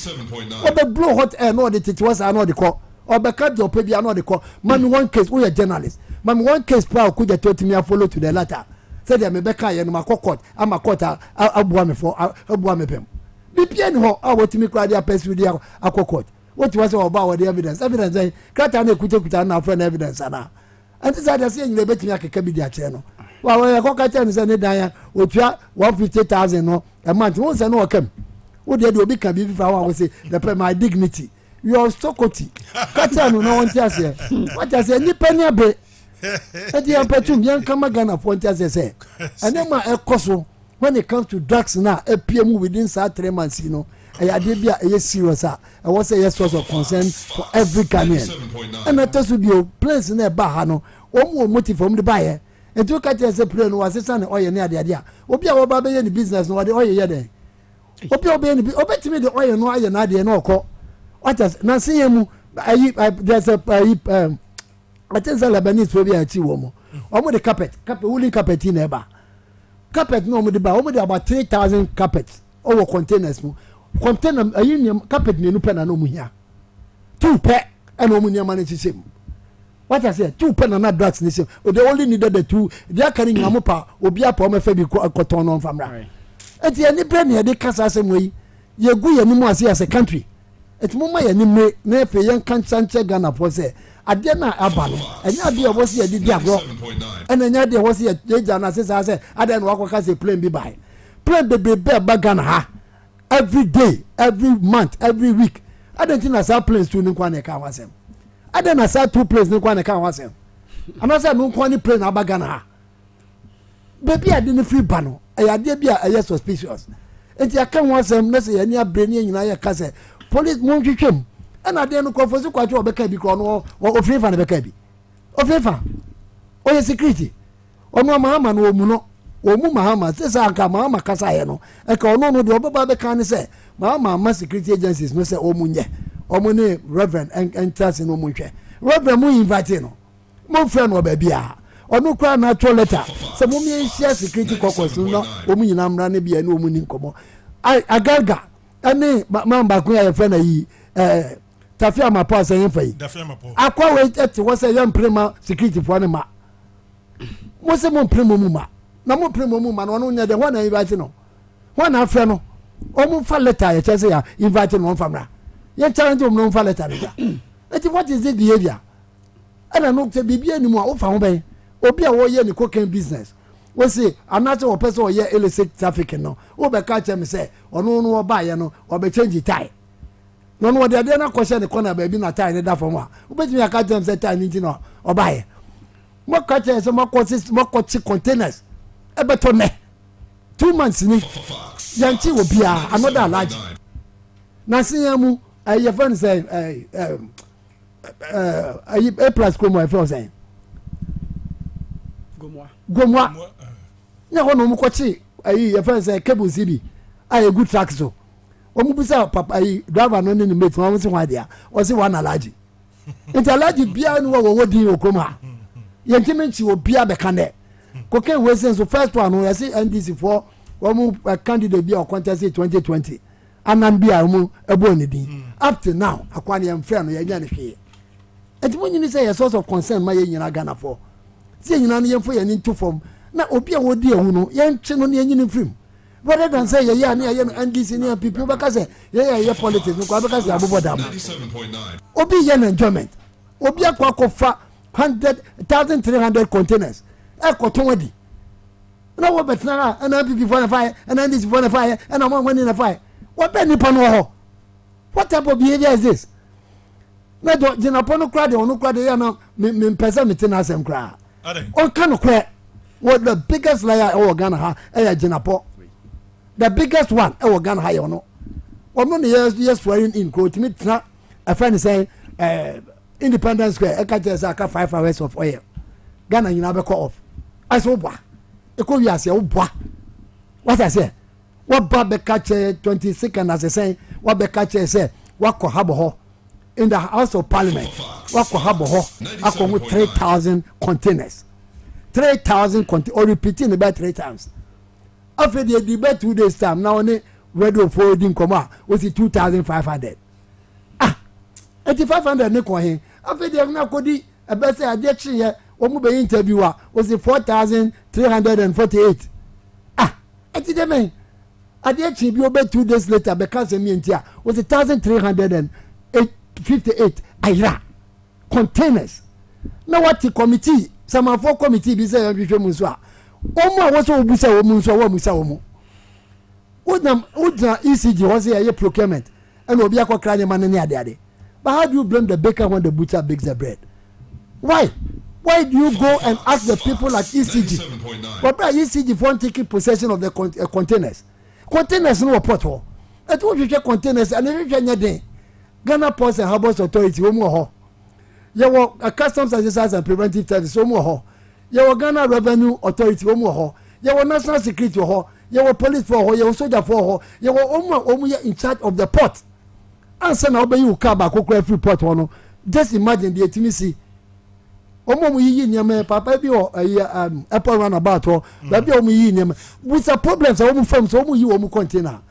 Obe blow hot air no de titiwas no de ko. Obeka de opebia no de ko. Man one case we a journalist. Man one case pa okuja to timi follow to the latter. Say dem beka ye no makokot amakota abua me for abua me pem. BPN ho awotimi kra dia pesu dia akokot. What was about the evidence? Evidence say krata na kuta na friend evidence ana. And this are say you betimi akeka bi dia che no. Wa we ko ka chen say ne dan ya otua 150,000 no a month won say no okam. Wo de obi kan bi fa wa say the my dignity. You are stokoti. Ka chen no won tia say. What I say ni pani abe. E di Ampratwum yan kama Ghana for tia say. And then my ekoso when it comes to drugs now APM within 3 months you know. I did be a serious. I was a source of concern for every Ghanaian. And I told you, place in a bahano, one more motive from the buyer. And two catches a plane was a son or near the idea. Obia Oba in the business, no the oil yet. Obia obey me the oil no iron idea no call. What does not see him? There's a I tell Lebanese will be a chiwomo. Or with the carpet, woolen carpet in a bar. Carpet no with the bar, over about 3,000 carpets over containers. Container a union carpet ni nupen na no mu hia 2 pair and no mu nya manage same. What I say 2 pen na drugs ni same. They only needed the 2. They are carrying amopa obi apa o me fa bi cotton on famra. Enti ani bre na de kasa asem wi ye gu ye nimu ase as a country. Eti mo ma ye ni me na efe ye kan chanche Ghana for say ade na aba no enya ade e wo se ye di agro ena enya ade e wo se ye Ghana say ade na wakwa ka say plane bi bai plane be ba Ghana ha every day, every month, every week. I don't think I saw planes to Nkwane ka wasem. I don't saw 2 planes Nkwane ka wasem. And I said no Nkwane plane abagana. Baby I didn't free bano. I did be a suspicious. And I can't want them let's say any brainy in I case. Police won't him. And I didn't call for so quite your baby or favor and baby. Or favor. Or your security. Or no Mahama no muno. Or Mahama says I come Mahama Casayano. I call no the Eboboba can say. My security agencies no say Omunye. Omune Reverend and trust in Omunche. Reverend mu invite no. Mon friend or baby. Or no cry natural letter. Some women share security caucus no omu na mra ne bia no omu ni nkomo. I gaga. Ani man ba kun ya friend yi Tafia Mapo asan fa yi. Tafia Mapo. Akwa we et wo say yam prema security for ne ma. Mo se mo prema mu ma. Na mo prema mu ma no no nya de ho na invite no. Ho na afre no. Omu fa letter ye chese ya invite no famra. Ye challenge omu no fa letter ya. What is the behavior? And I know say bibia ni mu a wo fa ho ben. Obi a wo ye ni cocaine business. We say another one person or ye illicit trafficking no. O be catch me say ono no oba ye no o be change tie. No no dey na question the corner baby na tie ne da from wa. O be me catch them say tie ni no oba ye. Mo catch say mo consist containers. E be to me 2 months ni. Yanchi obi a another large. Na see mu your friend say a plus como my friend say. Gomwa nya hono mu kwachi ayi your friend say cable city ayi good track so. Omu bisa papa ayi driver no ni mate won se hwa dia o se wan alaji. Nti alaji bia no wo din okoma. Yentimenchi obi abeka ne. Koke we say so first one no say NDC for omu candidate bia o contest 2020 anan bia omu ebo ni din up to now akwane em friend no ye nya ne hwe. Enti mo nyini say a source of concern ma ye nyina Ghana for. See nyina no yemfo ye into form na obi a wodi ehu no ye nche no ne nyini film. Rather than say ye ya ne ye NDC ne people baka say ye politics no kwa baka say Eboboba. 97.9. Obi ye enjoyment. Obi akwa kofa 100,300 containers. E ko ton wadi. Na wo betna na NPP for the fire and NDC for the fire and am winning the fire. What be nipa no ho? What type of behavior is this? Na do jinapo no kra de onu kra de ya na me pesa me tina asem kra. On kind of queer. What the biggest liar or Ghana ha jinapo. The biggest one or Ghana ha no. One money years swearing in quote me a friend is saying Independence Square I catch us 5 hours of oil. Ghana you never call off. I saw boy. E ko wi ase o boy. What I say? What bad be catch 22nd as I say what be catch say what ko habo ho in the House of Parliament. What ko habo ho akon with 3,000 containers. 3,000 containers or repeating about 3 times. After the debate 2 days time now only radio forwarding comma was it 2,500. 8,500 ne ko hin. After the na kodi e be say ade chi ye omu be interviewer was it 4,348. Ati dem ade chi bi obe 2 days later be cancel me ntia was it 1,358 ayra containers. Now what the committee some for committee be say you hwemu so a omu a wo so obusa omu so wo musa omu udna ECG was say procurement and obi akokra ne man ne ade. But how do you blame the baker when the butcher bakes the bread? Why do you go and ask the people at ECG? But ECG for taking possession of the containers. Containers no port ho. Et wo hwehwe containers and hwehwe nya den. Ghana Ports and Harbours Authority wo mu ho. Ye wo Customs Exercise and Preventive Service wo mu ho. Ye wo Ghana Revenue Authority wo mu ho. Ye wo National Security ho. Ye wo Police for ho. Ye wo Soldier for ho. Ye wo omu ye in charge of the port. Answer na obey you car back ko free port ho no. Just imagine the etimi omo yi nyama papa bi o airport runabout ho ba bi omo yi nyama with the problems omo farm so omo yi omo container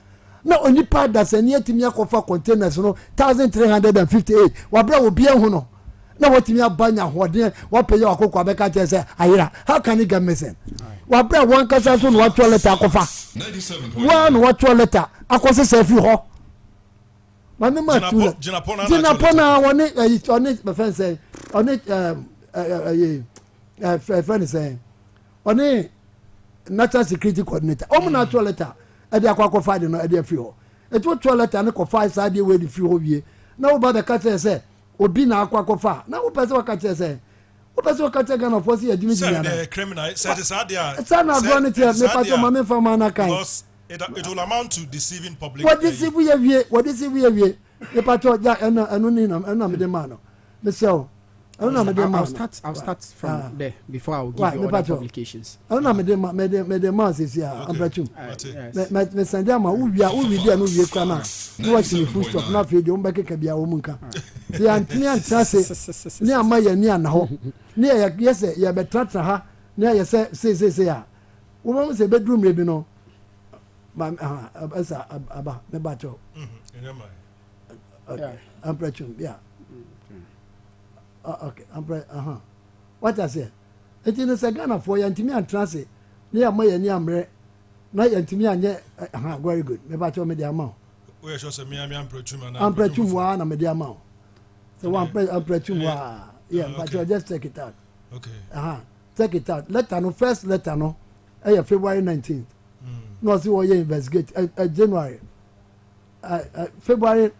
na oni part that say etimi akofa containers no 1,358 wa bra obi ho no na watimi abanya hoden wa pay your akokwa be ka say ayira how can you get missing wa bra one kasa so no wa toilet akofa 97.1 one wa toilet akose say free ho mama ma tu jinapo na woni my friend say oni friend is saying on national security coordinator natural letter e dey akwa find no e dey free ho it will toilet and go 5 side way the few of ye. Now about the catcher say, Obi na aquacofa. Now what person catcher say? What person catcher gonna force you a Jimmy? The criminal said it's hard there. It's not running here, me pato mame from Manaka. Because it will amount to deceiving public. What is if we have ye? What is if we have ye? The pato Jack and the man. Michelle. I'll start from there before I will give you other publications. I don't know me the mass is here. Ampratwum. Me send them who we there no we kana. No watch me full stop na fe de on beke ka bia wo munka. Ti antini antrase. Ni amaye ni ana ho. Ni yes ya betratra ha. Ni ya say ya. Wo mo say bedroom re bi no. Ma asa aba me bacho. Okay. Ampratwum, yeah. Okay, what I say? It is a gun for Yantimi and Transit. Near my and Yamre. Not Yantimi and very good. Maybe I told me the amount. Where shall say me? I'm Ampratwum one and the amount. So one Ampratwum, yeah, but you just take it out. Okay. Take it out. Letter no first letter no. February 19th. No, see what you investigate. January. February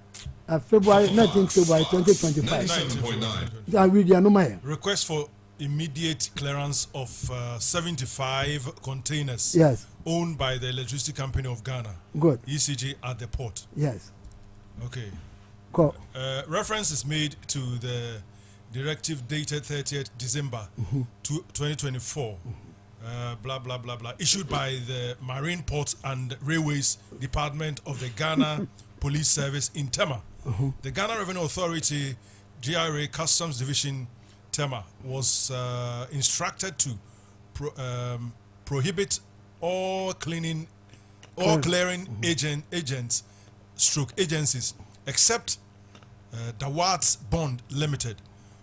19th February 2025. I read your number. Request for immediate clearance of 75 containers. Yes. Owned by the Electricity Company of Ghana. Good. ECG at the port. Yes. Okay. Cool. Reference is made to the directive dated 30th December 2024. Blah blah blah blah. Issued by the Marine Ports and Railways Department of the Ghana Police Service in Tema. The Ghana Revenue Authority, GRA Customs Division, Tema, was instructed to prohibit all clearing agents, agencies, except Dawat's Bond Limited,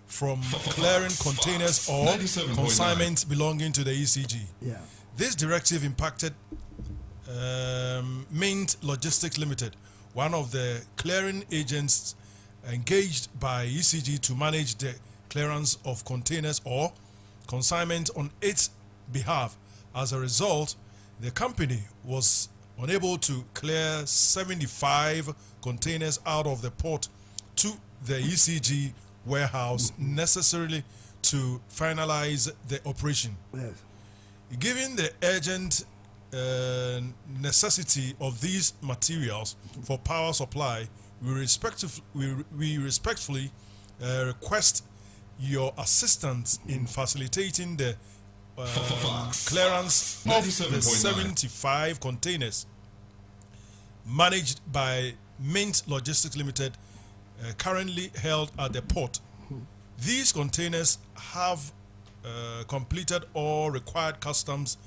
from clearing containers or consignments belonging to the ECG. Yeah. This directive impacted Mint Logistics Limited, one of the clearing agents engaged by ECG to manage the clearance of containers or consignment on its behalf. As a result, the company was unable to clear 75 containers out of the port to the ECG warehouse necessarily to finalize the operation. Yes. Given the urgent necessity of these materials for power supply, we respectfully request your assistance in facilitating the clearance of the 75 containers managed by Mint Logistics Limited, currently held at the port. These containers have completed all required customs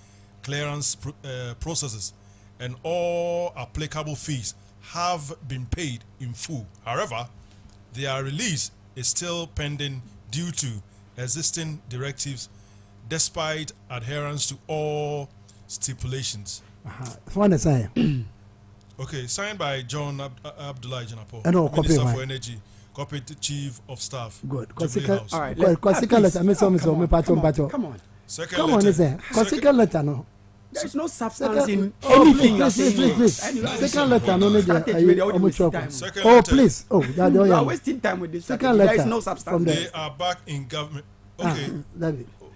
clearance processes, and all applicable fees have been paid in full. However, their release is still pending due to existing directives, despite adherence to all stipulations. What is that? Okay, signed by John Abdullah Janapo, Minister for Energy, Corporate Chief of Staff. Good. All right. Come on. Second letter. Is there? Letter no. There is no substance in anything you're saying. Please. Second letter no need Second Oh, letter. please. Oh, you are wasting time with this. Second There letter is no substance. They are back in government. Okay.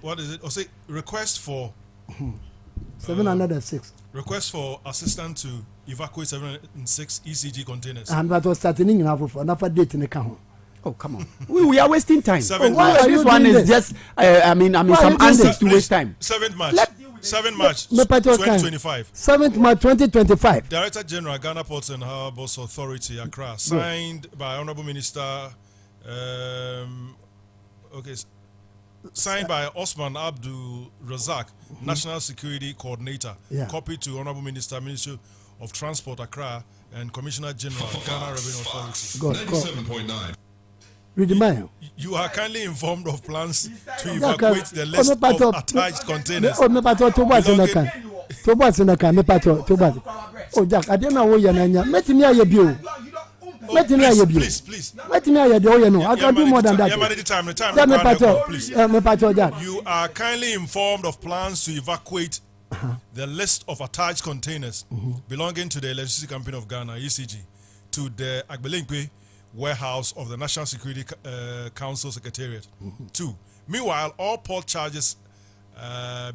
What is it? Oh, say request for 706. Request for assistance to evacuate 706 ECG containers. And that was starting in another date in the count. Oh, come on. we are wasting time. Why are This one is just, I mean, some answers to waste time. 7th March. 7th March 2025. 7th March 2025. Director General, Ghana Ports and Harbours Authority, Accra. Signed by Honorable Minister. Signed by Osman Abdul Razak, National Security Coordinator. Yeah. Copied to Honorable Minister, Ministry of Transport, Accra, and Commissioner General, Ghana Revenue Authority. 97.9. Read the mail. You are kindly informed of plans to evacuate the list of attached containers. Oh, me pato to what's in the can. To what's in the can, me pato to what. Oh, Jack, I don't know what you're nanya. Let me hear your view. Let me hear your view. Please. Let me hear your view. You know, I can do more than that. Please. Me pato, Jack. You are kindly informed of plans to evacuate the list of attached containers belonging to the Electricity Company of Ghana, ECG, to the Agbelinkwe warehouse of the National Security Council Secretariat. 2. Meanwhile, all port charges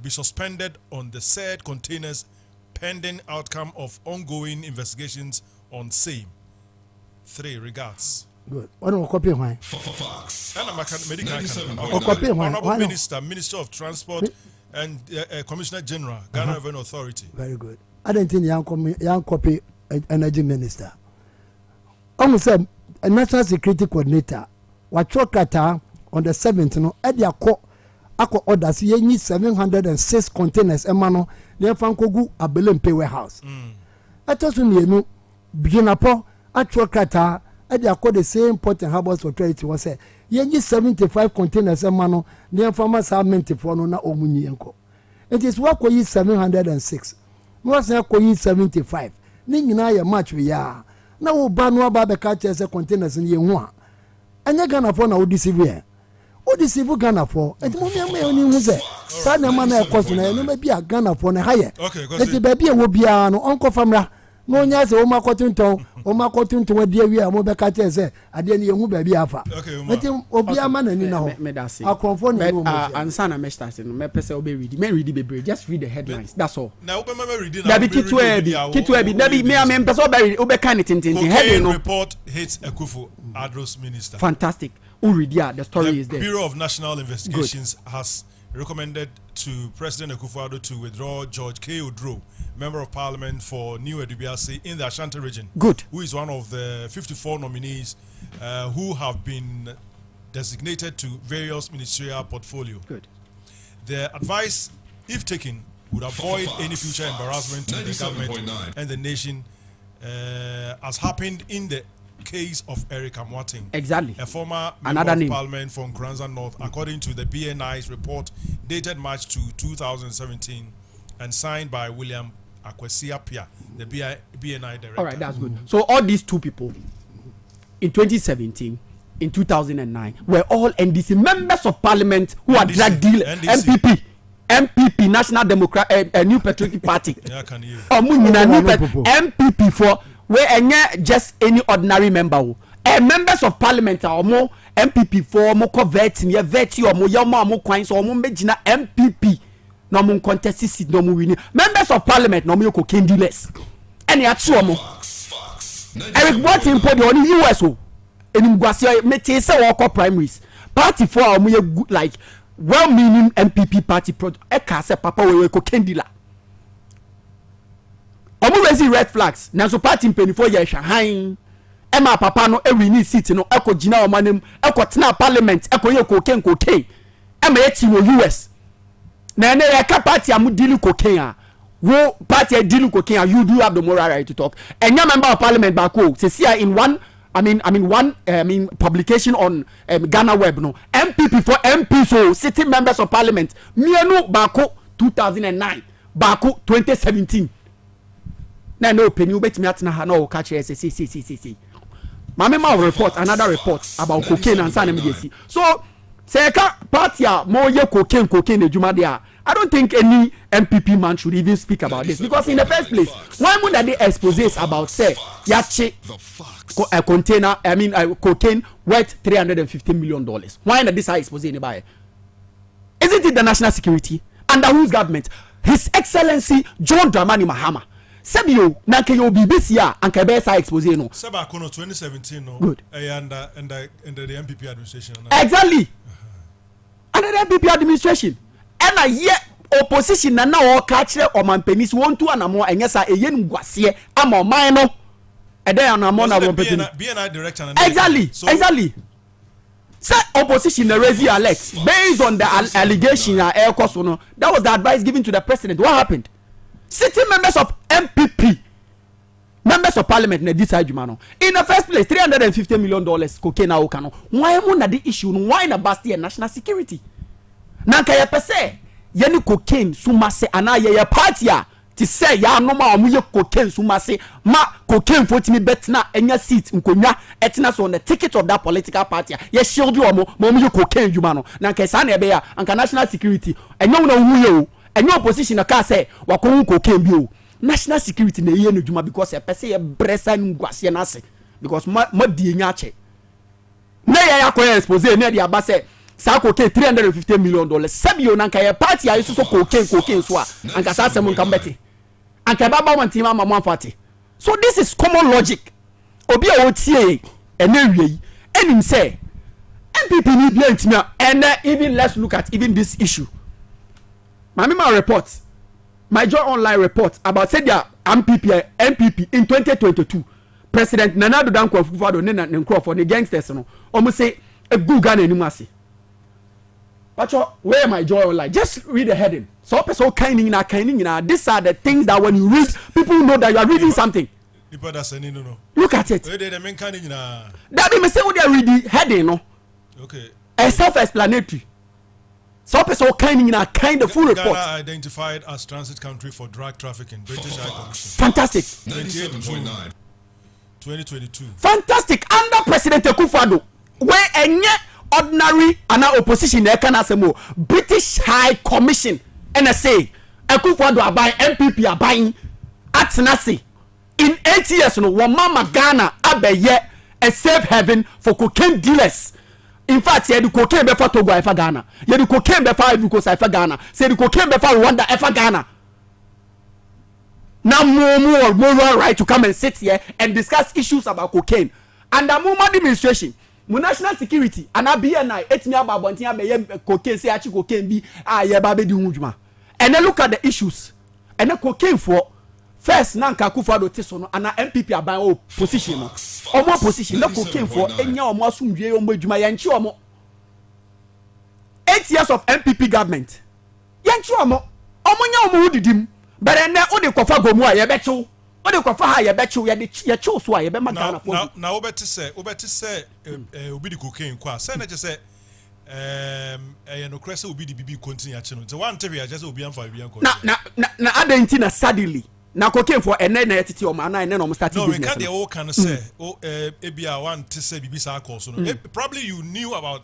be suspended on the said containers pending outcome of ongoing investigations on same. 3. Regards. Good. What do you copy? Why? Honorable Minister, Minister of Transport, and Commissioner General, Ghana Revenue Authority. Very good. I don't think young copy Energy Minister. Almost a National Security Coordinator. What Kata on the 7th, no, Edia Ako orders ye need 706 containers. Emano, then Fankogu a Belempe warehouse. I told you, begin upon actual Kata. Edia call the same Port and Harbours Authority was say ye need 75 containers. Emano, then farmers are meant for no na Omunienko. It is what we 706. Was there 75. Ningina ya match we are. Now Banwa Baba catches a containers in year one. And you're gonna phone out this year. What is civil Ghana for? It's only say, Sana Mana Cosna, no maybe a Ghana for a higher. Okay, let the baby will be an uncle famra. No, yes, Oma Cotton to Oma Cotton to a dear we are mobile catches. I didn't know baby alpha. Okay, let him be a man and you know. I'll confirm and Sana Mestas and Mepes will be reading. May read the baby, just read the headlines. That's all. Now, reading Kitwebi, maybe me and Members or Berry, Obecanit report hits Akufu, Adros Minister. Fantastic. The story is there. The Bureau of National Investigations has recommended to President Akufo-Addo to withdraw George K. Odro, Member of Parliament for New Edubiase in the Ashanti region. Good. Who is one of the 54 nominees who have been designated to various ministerial portfolio. Good. The advice, if taken, would avoid any future embarrassment to the government and the nation, as happened in the case of Eric Amwating, exactly, a former member of Parliament from Kranza North, according to the BNI's report dated March 2, 2017, and signed by William Akwesi Apia, the BNI director. All right, that's good. So all these two people, in 2017, in 2009, were all NDC members of Parliament who are drug dealers, MPP, National Democrat, New Patriotic Party. Yeah, can you? MPP for. Where just any ordinary member, members of Parliament are more MPP for more vetting, vetting or more yama more coins or more major MPP. No more contest seat, no more winning. Members of Parliament, no more cocaine dealers. Any actual more. Eric Martin put on the USO. In Guasia, Metesa walk primaries. Party for our good, like well meaning MPP party product. Eka papa we cocaine dealer. Omo raising red flags na so party mpeni for year Shanghai Emma papa no every need seat no eko gina omanem eko tena parliament eko ye cocaine Emma ye wo US na na ye ka party am deal cocaine a wo party deal cocaine you do have the moral right to talk and your member of parliament back o say see in one publication on Ghana Web no MPP for MP so sitting members of parliament mienu bako 2009 bako 2017 na no penny you bet me at na no catch see. Mama report another report about cocaine and san MDC. So say party more ye cocaine ejuma there. I don't think any MPP man should even speak about this because in the first place, why would they expose about say yache a container cocaine worth $350 million? Why not this expose anybody? Isn't it the national security under whose government? His Excellency John Dramani Mahama. Sebio nanke yo BBC ya anke be sa expose no. Seba kono 2017 no. Good. Under the MPP administration. Exactly. Under the MPP administration. And a year opposition na o ka kire o manpenis won to anamo enyesa eye ngwase ama man no. E dey anamo na BNI director. Exactly. So, exactly. Say opposition the raise alert based on the allegation air cost no. That was the advice given to the president. What happened? Sitting members of MPP, members of parliament, in the first place, $350 million cocaine okano. Why am I the issue? Why na basti and national security? Nanka ya pese, yani cocaine sumase anaye ya partia. Ti say ya no ma omuye cocaine sumase ma cocaine for me betna enya seat nkonya etina so on the ticket of that political party. Ye shield you omuye cocaine jumano. Nanka sa na ebe ya anka national security. Enyo na omuye o. and your opposition aka say wakon cocaine bi o national security na ye no dwuma because e pese ye bresa ngwase na ase because ma die nya che na ye yakoye expose na dia ba say sa cocaine $350 million sabio na nka ye party ayi so cocaine so a anka sa asem nka mbeti anka baba wantima mama amfati. So this is common logic obi a otie ene enim say MPP need blame me and even let's look at even this issue. My report, my joy online report about said their MPP in 2022 President Nana Addo Dankwa Akufo-Addo ne Nkrofo ne gangsters no almost say a good Ghana animasi. But where my joy online? Just read the heading. So person kind these are the things that when you read, people know that you are reading something. Look at it. That be me say when they read the heading, no. Okay. A self-explanatory. So person kind of full report. Ghana identified as transit country for drug trafficking. British High Commission. Fantastic. 97.9. 2022. Fantastic. Under President Akufo-Addo, where any ordinary and opposition they can assemble British High Commission NSA Akufo-Addo abai MPP abai atenase in 8 years no one mama Ghana abeye a safe haven for cocaine dealers. In fact, you cocaine before Togo efa Ghana, you cocaine before Ivory Coast efa Ghana, say the cocaine before Rwanda efa Ghana. Now more right to come and sit here and discuss issues about cocaine. And the Muma administration, national security, and BNI, etimi ababonti abeye cocaine, say achi cocaine bi ye babe di hunjuma. And then look at the issues. And then cocaine for first nanka Akufo-Addo tisono and MPP aban position no. Omo position no cocaine for enya omo asumdwe omo adwuma yanchi omo. 8 years of MPP government. Yanchi omo. Omo nya omo wudidim. But ene o de kofa gomu a ye bechu. O de kofa ha ye bechu ye chu so a ye be magana for. Now obeti say obi di cocaine kwa. Say na je say no crese obi di bibi continue a chino. So one tell you just obi amfa obi anko. Na adenti na suddenly na cocaine for ene na etiti o ma na ene no mo start business. No, we can the all can say ebia one to say bibi sa call so no. Probably you knew about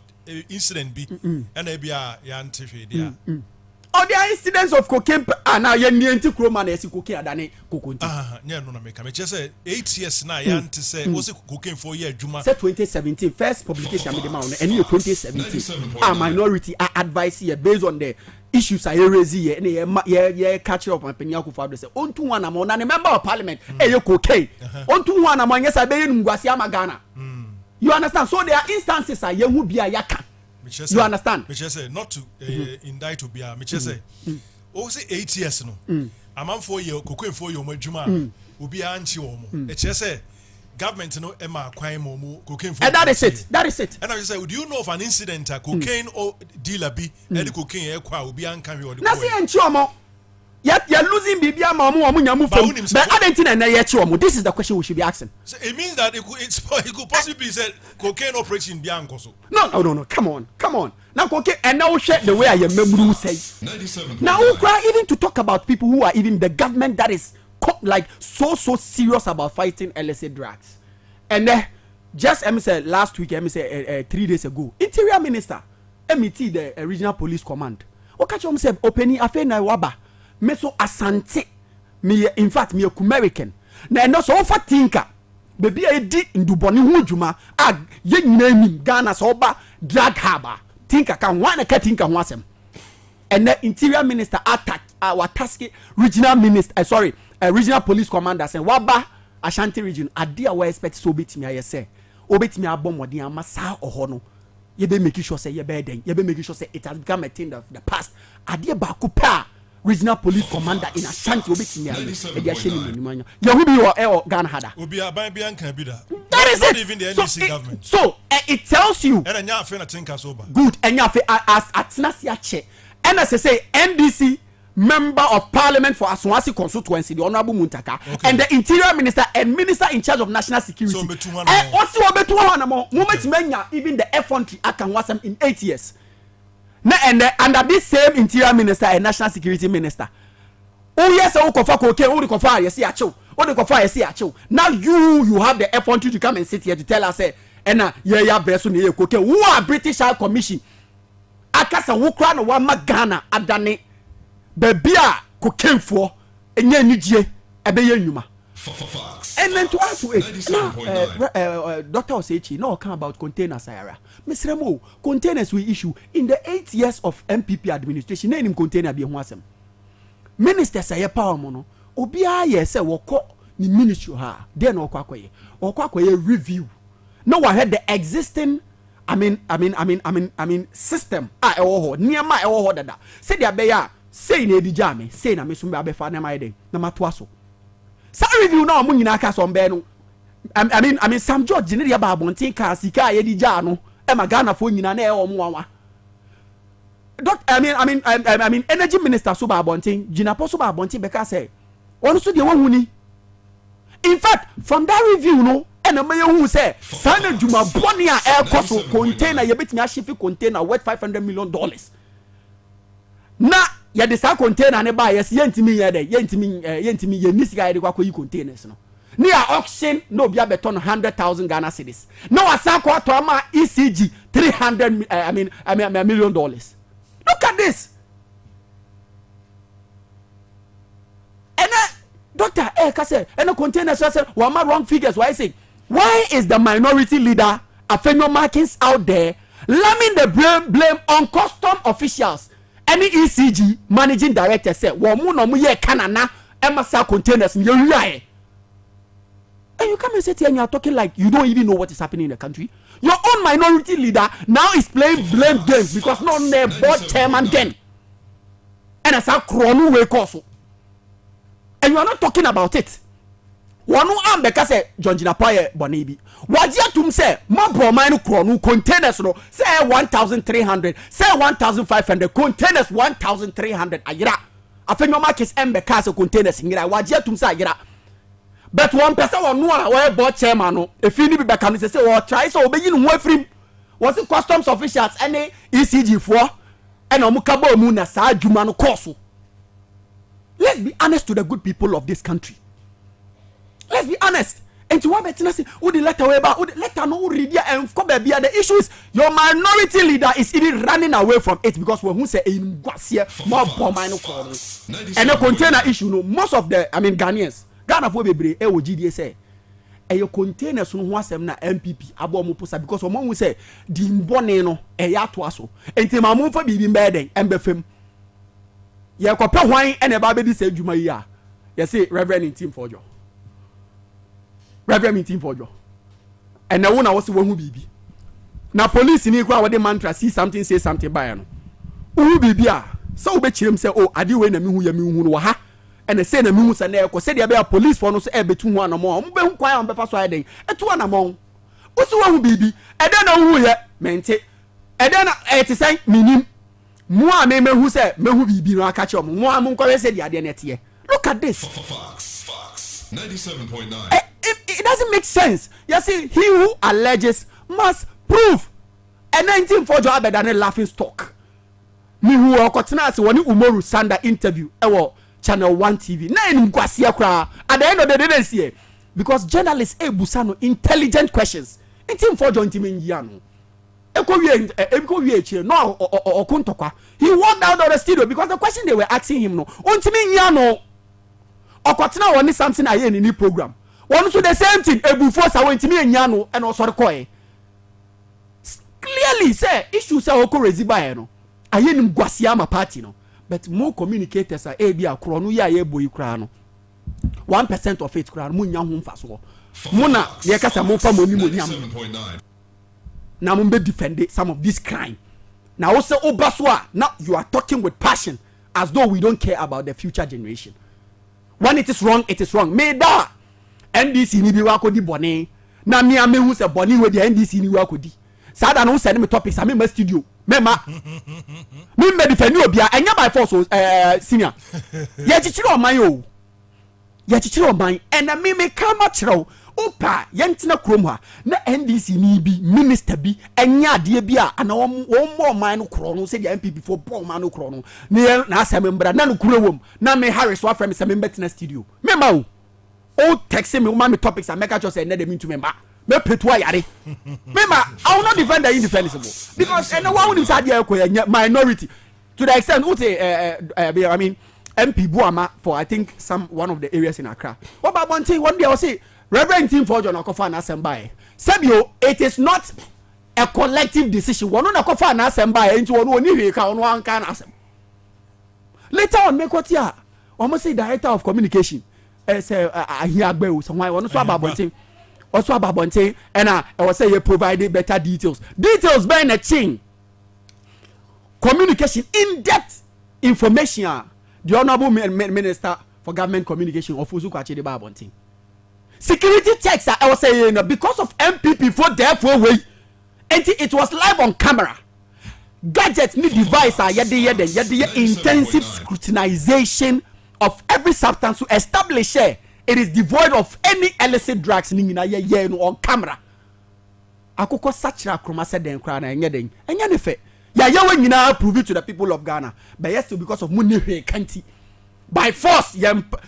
incident b and ebia ya ntife dia. Or there are incidents of cocaine now you nienti kroma na esi cocaine adane kokonti. Yeah no make me just say 8 years na ya nti say was cocaine for year adwuma. Say 2017 first publication me the man and in 2017 a minority are advice here based on the issues I raise here and ye catch up on Penya Akufo-Addo say onto one am na member of parliament e cocaine onto one am yes I be ngwasi ama Ghana. You understand? So there are instances a ye hu bia yaka. You understand? Which say not to indict to be a which say oh say 8 years no a man 4 year cocaine 4 year adwuma obi anchi omo e say government no ema kwan mo cocaine for. And that is it. And I say, do you know of an incident a cocaine or dealer be any cocaine e kwa obi anka we or the. Na say enchi omo you're losing bibia ma omo nyamu from but adentina na ye chi omo. This is the question we should be asking. So it means that it could possibly be said cocaine operation bi ankoso. No, come on. Now cocaine and now share the way I remember say 97. Now even to talk about people who are even the government that is like so serious about fighting illicit drugs. And just say last week 3 days ago Interior Minister MET the Regional Police Command catch himself opening afena waba me so asante me in fact me American na no so for tinka baby e di nduboni hu dwuma a ye nyina nim Ghana so ba drug harbor tinka kan wana ka tinka ho asem. And the Interior Minister attack our task regional minister regional police commander saying waba Ashanti region adia we expect so betimi aye say obetimi abomodin amasa oho no ye be make sure say ye be den ye be make sure say it has become a thing of the past adia ba kupa regional police commander in Ashanti obetimi aye e dia sheni menimanya ye hu bi o Ghana hada obi aban bi anka bi da that is not it. even the NDC government So it tells you and anya afa na tinka so ba good anya afa as atenasi ache and as I say NDC member of parliament for Aswasi constituency the Honorable Muntaka and the Interior Minister and Minister in charge of national security and also even the effrontery akan in 8 years and under this same Interior Minister and National Security Minister now you have the effrontery to come and sit here to tell us who are British High Commission akasa wukra no wa Ghana adane bebia kokenfo enya nidie ebeye nyuma. And then to ask Dr. Osechi now come about containers Sarah. Mr. Mo, containers we issue in the 8 years of MPP administration. Name container be one. Minister say power mono. Obia yes say woko ni ministry ha. Then okwakoye review. Now I had the existing system niema ewo dada. Say dia be ya say na edija me say na me so be abefa na mai den na matoa so. Sa review na omo nyina aka so mbe no Sam George ne dia ba abonten ka sika ye di ja no e ma Ghana fo nyina na e omo wanwa energy minister so ba abonten gina po so ba abonten be ka say won so de wahu ni. In fact from that review no e na me hu say sana juma boni a e koso container ye betimi a ship container worth $500 million na ya de sa container ne ba yes yentimi ye de yentimi ye nisika ye de kwa yi containers no ni a auction no bia beton 100,000 Ghana cedis no asa kwa to ama ECG $300 million. Look at this. And doctor kase and containers say we ma wrong figures. Why say why is the minority leader Afenyo Markins out there lambing the blame on custom officials? Any ECG managing director said, "Well, no ye canana emasa containers in your eye." And you come and sit here and you are talking like you don't even know what is happening in the country. Your own minority leader now is playing blame games because no ne board chairman then. And as a chrono way course. And you are not talking about it. One am because John Jinapaye Bonibi. Wajia tum say ma bro mine chrono containers no say 1,300 say 1,500 containers 1,300 ayira. Afenyo markets because containers ngira wajia tum say ayira. But one person won no we board chairman no if you be back and say we try so obeyi no afrim was it customs officials any ECG for and omukabo mu na sa adwuma no course. Let's be honest to the good people of this country. Let's be honest. And to what betina say who the letter way about who the letter no read here and come be the issue is your minority leader is even running away from it because when who say in Guasia more bomb and the container issue no most of the Ghanaians Ghana for bebre e wo GDA say e your containers no ho asem na MPP abo mo posa because omo say di mbone no e ya to aso enti ma mo fa bibi mbeden embefem ye kope hwan e na ba be di say djuma yi a ye say Reverend Team Fojo and na wona wo se wo hu bibi na police ni kwa wo de mantra see something say something by no wo bibi a so wo be chirem say oh ade we na mi hu ya mi hu no wa ha and say na mi hu say na e ko say de be police for no so e betu hu anamo mo be hu kwan am be fa so aden etu anamo wo se wo hu bibi e de na hu ye mente e de na e te say minim mo a me hu say me hu bibi no aka che mo a mo nko say de ade na tie. Look at this. Fox 97.9. It doesn't make sense. You see, he who alleges must prove. And 19 job better than a laughing stock. Me who are continuous when Umoru Sanda interview Channel 1 TV. Na mkwasiya kwa. At the end of the day, see because journalists busano intelligent questions. 19 job intimi yano. No he walked out of the studio because the question they were asking him no. Ontimi yano. Okotina woni something aye in the program. One so the same thing ebufo sa won timi anya no e no sori koy clearly say issue say okorezi ba no aye nim gwase ama party no but more communicators are e bia kro no ya boyi kra no 1% of it kra no munya ho mfaso mo na ye kasa mo fa mo ni mo nyam na mo be defend some of this crime now also obaso now you are talking with passion as though we don't care about the future generation. When it is wrong me da NDC ni bi wa kodi bone na me amehu se bone we the NDC ni wa kodi sada no send me topics am me studio me defend obia enya by force senior ye chichire oman and me come chiro opa ye ntina krom ha na NDC ni bi minister bi enya ade bi a na wo mo man no kro no se the MPP for ball man no kro no na asem mbra na no kuro wom na me Harris wa frame se me betina studio me ma o text me woman me topics and make just say na dem into me petu ayare me ma I will not defend the indefensible because and one who is minority to the extent I mean MP Buama for I think one of the areas in Accra. What about one thing? One day I'll say Reverend Tim for John Okofa and Asembai. Sebio, it is not a collective decision. One on Okofa and Asembai into one can asem. Later on, make what ya almost say director of communication. Say Ahiagbe someone one so about one thing. Also about one thing, and I was say you provided better details. Details by a chain. Communication, in-depth information. The Honorable Minister for Government Communication of Uzuku Achede Babontin. Security checks I was saying because of MPP for therefore way. And it was live on camera. Gadgets need device are intensive scrutinization of every substance to establish it is devoid of any illicit drugs on camera. Akoko sachira kroma said den kra na enye den. Enye ne fe. Ya when you now prove it to the people of Ghana, but yes, because of money can't by force.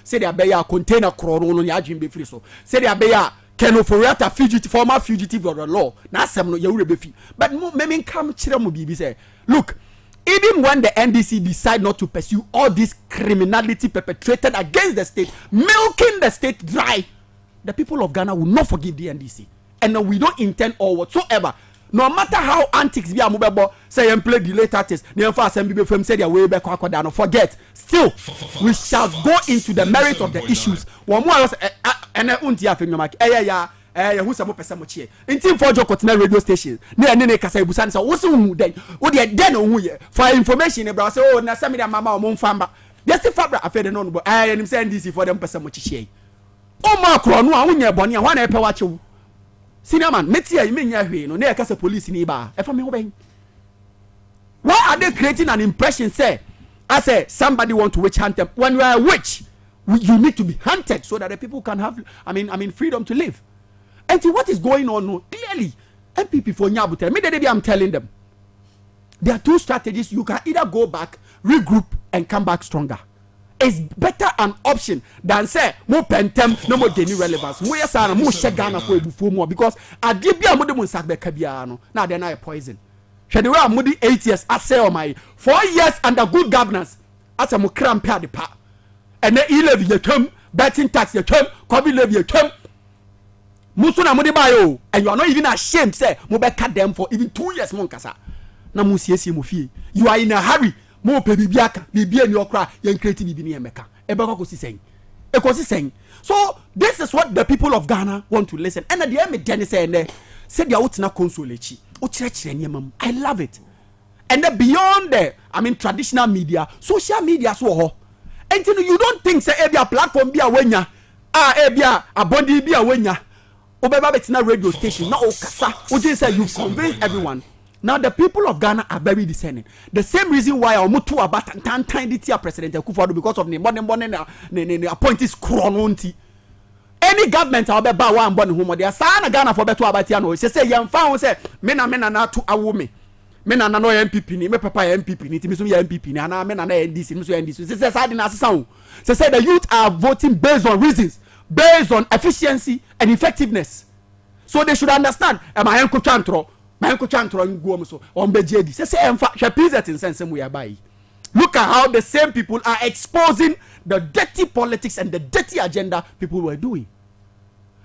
Say they be a container crore no ya dream be free so. Say they be a Kenoforiata fugitive, former fugitive of the law. Na sem no ya be free. But me come chire mo bibi say, look, even when the NDC decide not to pursue all this criminality perpetrated against the state, milking the state dry, the people of Ghana will not forgive the NDC, and we don't intend or whatsoever. No matter how antics be a mobile say and play delay tactics, the fast and people from say their way back down. Forget. Still, we shall go into the merit of the issues. One more and untia from your mic. Who's some person much here? In team for Jokotna radio station. Near Nene Casabusan, so what's then? What they then for information about say, oh, Nasamida Mama or Monfamba. Yes, the fabric I fed on, but I am saying this for them person much here. Oh, Macron, no, I won't bonny, one ever watch you. Senior man, metia you mean ya no near case police in Iba. Why are they creating an impression? Say, I say somebody want to witch hunt them. When you are a witch, you need to be hunted so that the people can have, I mean, freedom to live. And see what is going on no, clearly. MPP for Nyabutel, me I'm telling them. There are two strategies. You can either go back, regroup, and come back stronger. It's better an option than say more pentem no more any relevance. More yes and more shagana for before more because I did be a modern sack kabiano. Now they're not a poison. Should they were moody 8 years? I say on my 4 years under good governance. As a more cramp the part. And then he levy your term, betting tax your term, COVID levy your term. Musuna mudi bayo, and you are not even ashamed. Say more cut them for even 2 years. Monkasa. Na musiesi mufi. You are in a hurry. Mo pe bibiaka bibia ni okra yen create bibi ni emeka ebeko kosi sen so this is what the people of Ghana want to listen and the me den say they wotina console echi o kire niamam. I love it. And then beyond the traditional media, social media so ho until you don't think say ebia platform bia wanya ebia abondi bia wanya obeba betina radio station na o kasa o just say you convince everyone. Now the people of Ghana are very discerning. The same reason why I'm too about tiny President Akufo-Addo because of the modern appointees chrononti. Any government I'll be about one born home there. Sana Ghana for better about you know. Say young found say mena na to a woman. Mena na no MPP ni me papa MPP ni timisu ya MPP ni ana mena na NDC timisu NDC. Say side na sound. Say the youth are voting based on reasons, based on efficiency and effectiveness. So they should understand. Am I uncle Chantro? Look at how the same people are exposing the dirty politics and the dirty agenda people were doing.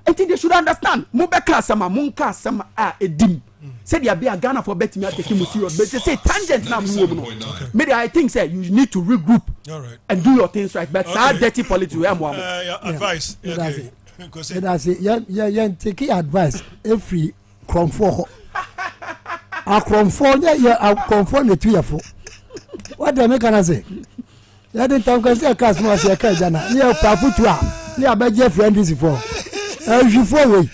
I think they should understand. Mubeka sama munka sama edim. Say they be a Ghana for betting me take him serious. But they say tangent now. Maybe I think say you need to regroup and do your things right. But dirty politics we advice. That's it. Take advice every comfort. I confirm the 2 years. What the make say? You didn't talk as a customer, say, Kajana. You are Paputua. You are by Jeff Randy's before. As you forward.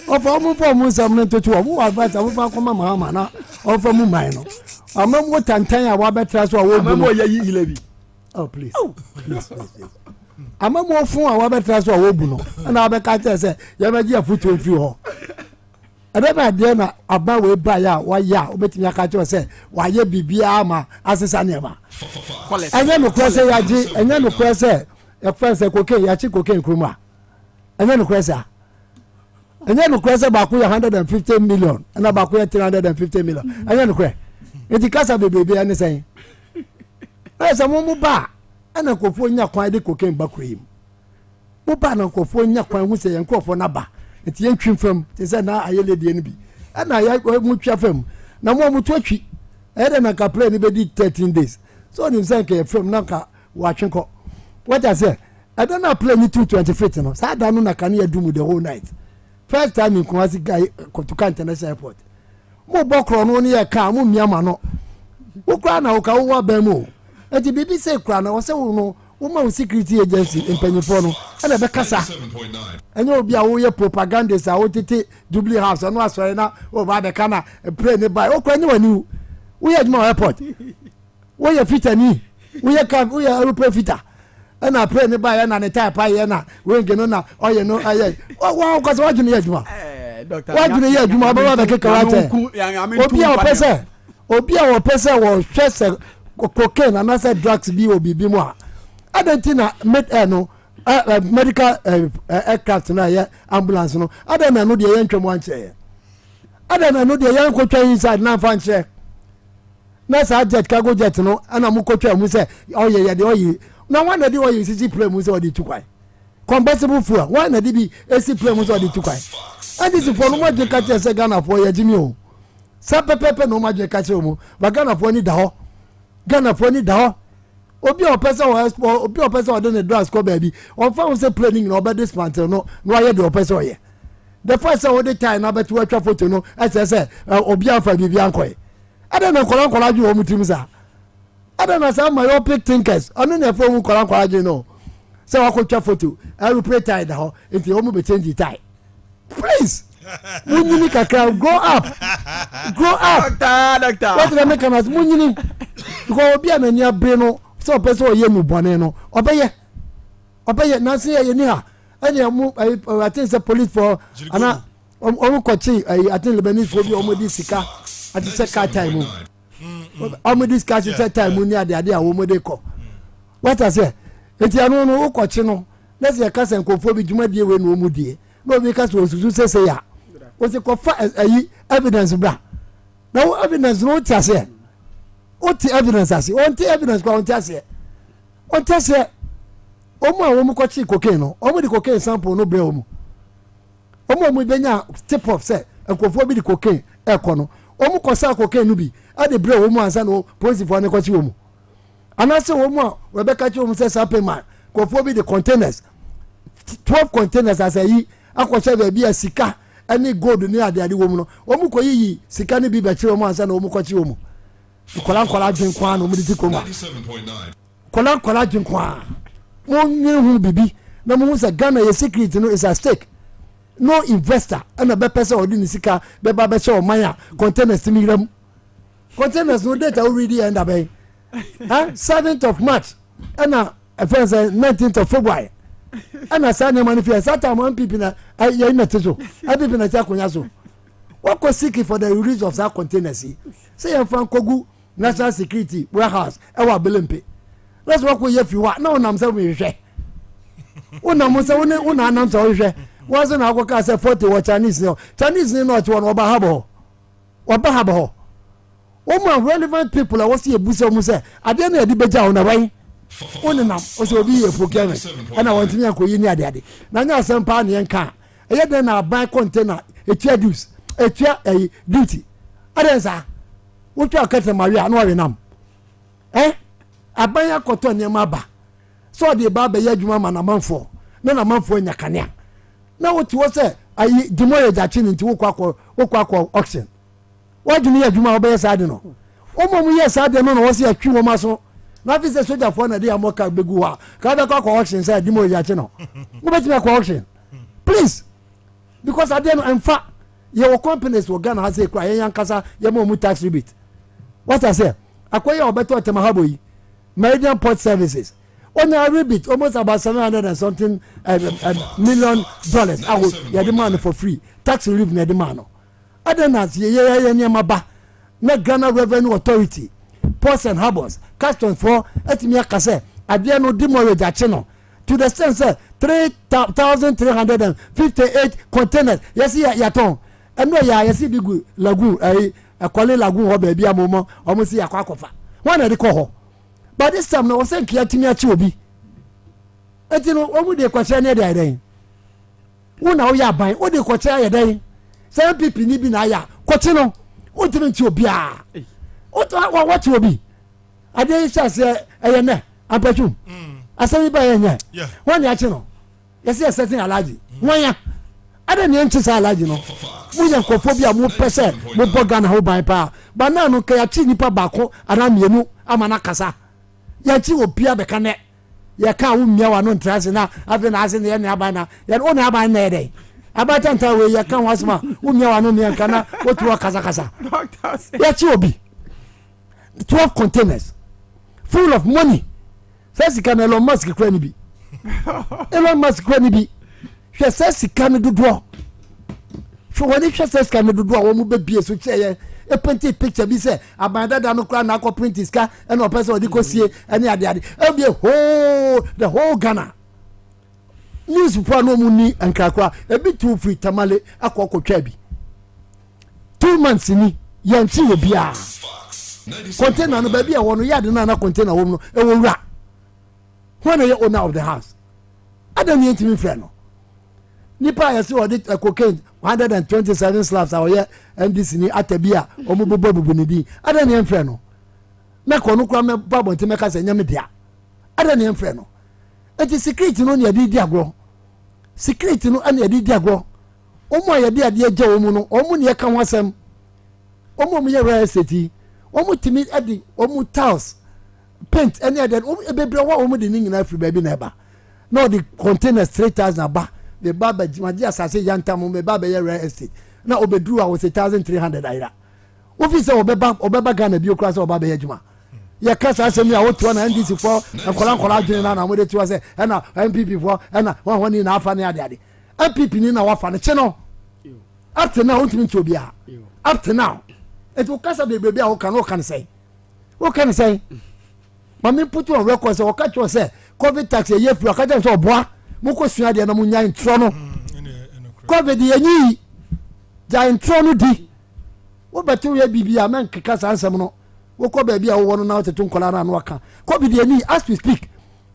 Of all for Musa to 2 who advise a woman from Mamma or from Mumino. I remember what time I was better as oh, please. I'm a more fool, I was better as a wobuno. And I'll be cut as a Yamagia foot with you. I never dare about way by ya, why ya, betting your catcher say, why ye be Biama as a sanema. And then the question, and then the question, a first a cocaine, ya chick cocaine cruma. And then the question, and then the question about 150 million, and about 350 million. And then the question, it's the case of the baby and the saying, esa mo ba ana nkofo nya kwan de cocaine ba kro yim mo ba na nkofo nya kwan hu se nkofo na ba enti yen twimfam te se na ayele de ne bi ana ya mu twafam na mo mu twatwi ede na ka play ni be di 13 days so ni say ke film na ka wa twenko what I say I don't know play ni 225 no sa da no na kan ya do the whole night first time in Kumasi guy to international airport mo bokro no ne ya ka mo miama no wo kra na wo ka wo ba mu enti bibi say kra na wo say wo no wo ma security agency empanyefo no ana be kasa enye obi a wo ye propagandist a wo tete Jubilee House no asore na wo ba be kana play ne buy wo kra nye wani wo ye juma airport wo ye fitani wo ye ka wo ye aeroplane fita ana play ne buy na ne type aye na we ngeno na oye no aye wo ko so wajune ye juma wajune ye juma ba ba ke karate obi a wo pese wo hwese cocaine and other drugs bi obi bi mu a adentina medical aircraft na ya ambulance no adena no de ye ntwemo anche adena no de ye nkotwa inside na fa nche na sa jet cargo jet no ana mu kotwa mu se oye ye de oye na one de oye sisi play mu se odi tukwai compatible fuel one de bi esi play mu se odi tukwai adi si for no ma je ka che se Ghana for ye jimi o sa pepepe no ma je ka che o mu ba Ghana for ni da ho Ghana for ni da ho obi o person o export obi o person o dey drugs ko baby on fa say planning no be dismantle no aye the person o ye the first one the time na betu atwa photo no say obi afa bibi ankoy ada na kola ju o mutim sa ada na some myopic thinkers onu na fo mu kola ju no say wa ko twa photo I will pray tie da ho enti o mu be change tie please munyini kakra grow up doctor what the make us munyini ko obi anani abre no so person o ye mu bone no obeye na say ye ni ha any mu I think the police for ana omu kochi I think Lebanese for bi omu di sika ati say car time omu di sika say time ni ade a omu de ko what I say enti anu no o kochi no let's say ka sen ko fo bi juma die we no omu die no bi ka so susu say ya o se ko fa evidence bra na evidence no ti ase o ti evidence ase o ti evidence ko on ti ase omo a omo ko chi cocaine no omo di cocaine sample no bre omo benya tip of say enkofo bi di cocaine eko no omo ko sa cocaine no bi a de bre omo ansa no police for ne ko chi omo anase omo a we be ka chi omo say sample man kofo bi di containers 12 containers as yi akwacha be bi asika ani gold ni ade omo no omo ko yi sika ni bi be chi omo ansa no omo ko chi omo kola jinkwa no mudi tikoma 97.9 kola jinkwa wonye hu bibi na mo say Ghana your secret no is at stake no investor and a be person odi ni sika be ba be show manya containers mi ram containers no data already end up 7th of March and a 19th of February and a Sunday manifest that time one people na ya na tezo people na ta konya so what ko seek for the release of that containers say ya fan kogu national security warehouse e wa belempe let's work with you wa na onam say we hwe onam say una anam say we hwe was na akoka say 40 wa Chinese no not one oba habo o ma relevant people was see ebuso mu say ade na edi beja ona wan onam o say obi e procurement ana want me akoyi ni ade na nya sempa na yenka eye den na buy container etia dues etia duty adenza wotwa kete maria no we nam abanya koto nyema ba so de ba be yadwuma manamafo na manfo nyakania na woti wo se ayi dimoye jachi nti wokwa auction wadwuma yadwuma obe yesade no omomu yesade no wo se atwi wo maso na fi se soja fo na de amoka begu ha ka be kwa auction say dimoye jachi no wo betima kwa auction please because at the end emfa your companies will Ghana has a cry yankasa yemo tax rebate what I say akoya obeto temahabo yi Meridian Port Services on a rebate almost about 700 and something $million ya demand for free tax relief na demand adenas ye nyama na Ghana Revenue Authority Ports and Harbors customs for etimi akase ade no demorage ache no to the sense 3,358 containers yes ya ton eno ya yes bigu lagoon akwale lagoon ho ba bia momo omo si akwa kofa wana de ko ho but this time no we say kia timi achi obi enti no omu de kwache ne de den wo na wo ya ban wo de kwache ya den say pipi ni bi na ya kwache no wo timi nti obi a wo to wa chi obi ade sha se eye ne Ampratwum asemi ba ye nya won ya chi no yesi setting alaji won ya ade ne nchi sa alaji no mu ya nkofobia mu pese mu boga na ho ban pa ba na no ka ya chi nipa bako ana mienu ama na kasa ya chi obia be kane ya ka wo mia wa no ntrase na afi na ase ne ne aban na ya o ne aban na ede abata nta we ya kan wasma wo mia wa no ne kana wo tuwa kasa ya chi obi 12 containers full of money says can Elon Musk kra ni bi Elon Musk kra ni bi hwe says can dodo hwe woni hwe says can dodo wo mu be bie so cheye e penti picture bi say abanda da no kra na ko print iska e no person odi ko sie ene ade e bi the whole Ghana news for no mu ni ankrakwa e bi tu free tamale akokotwa bi 2 months ni yanchi obi a container no baby a wono yard na container wo no e wo wura when you owner of the house adam yent me friend no nipa ya se odi cocaine 127 slabs awoye ndc ni atabia omubobo ni di adam yent friend no na ko no kwa me babo ntime ka se nyame dia adam yent friend no eti secret no ne di agro secret no ane di agro omo ya di ade agya omu no omu ne ka ho asem omo mu ye real estate omu timi edi omu tiles paint any other bebre wa omu de nyina free baby na eba no the container 3000 aba the baba maji asase yanta mo me baba ye real estate na obedru a wo 1300 aira office obeba Ghana bi okra se obaba ye juma ye kasa asemi a woto na NDC for enkola adwene na mo de tiwa se na MPP for na won na afa na ade MPP ni na wafa ne che no up to now untimi ntobia up to now it will kasa bebrebe a wo kan say mami put on record say waka cho say covid tax ye fu aka tell say oboa mo ko sua de na mo nya intro no covid ye nyi ja intro no di wo betu ye bibia men keka sansem no wo ko ba bia wo no na tetu nkola na no aka covid ye nyi as we speak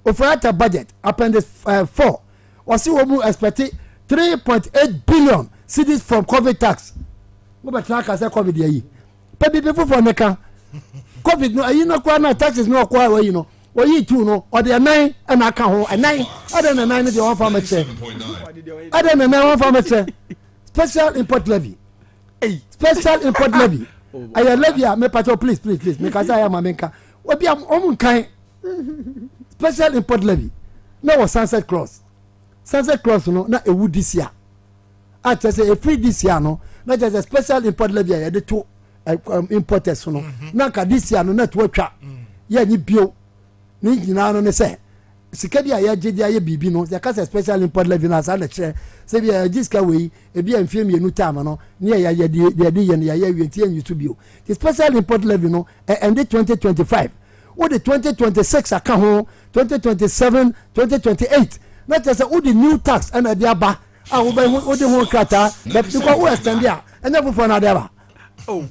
offered budget appendix 4 was we mu expect 3.8 billion cedis from covid tax wo betu aka say covid ye yi pe bibi fofo neka covid no ayi no kwa na taxes no kwa we no oyi tu no o de 9 and aka ho 9 other than 9 the one farmer che other than 9 one farmer che special import levy aya levy me pato please me kaza ya mamenka obi am omun kan special import levy na was sunset clause no na ewu this year at say a free this year no na just a special import levy ya de to importers no na ka this year no na to atwa ya ni bio ni nyina no ne se sika bia ya gye dia ya bibi no ya ka special import levy na sa na che se bia jiska we e bia mfiem yenu time no ne ya ya de ya wienti en YouTube bio the special import levy no end 2025 what the 2026 aka ho 2027 2028 na tell say the new tax and the aba a wo ba wo de ho krata but because we extend dia enya fofo na dia ba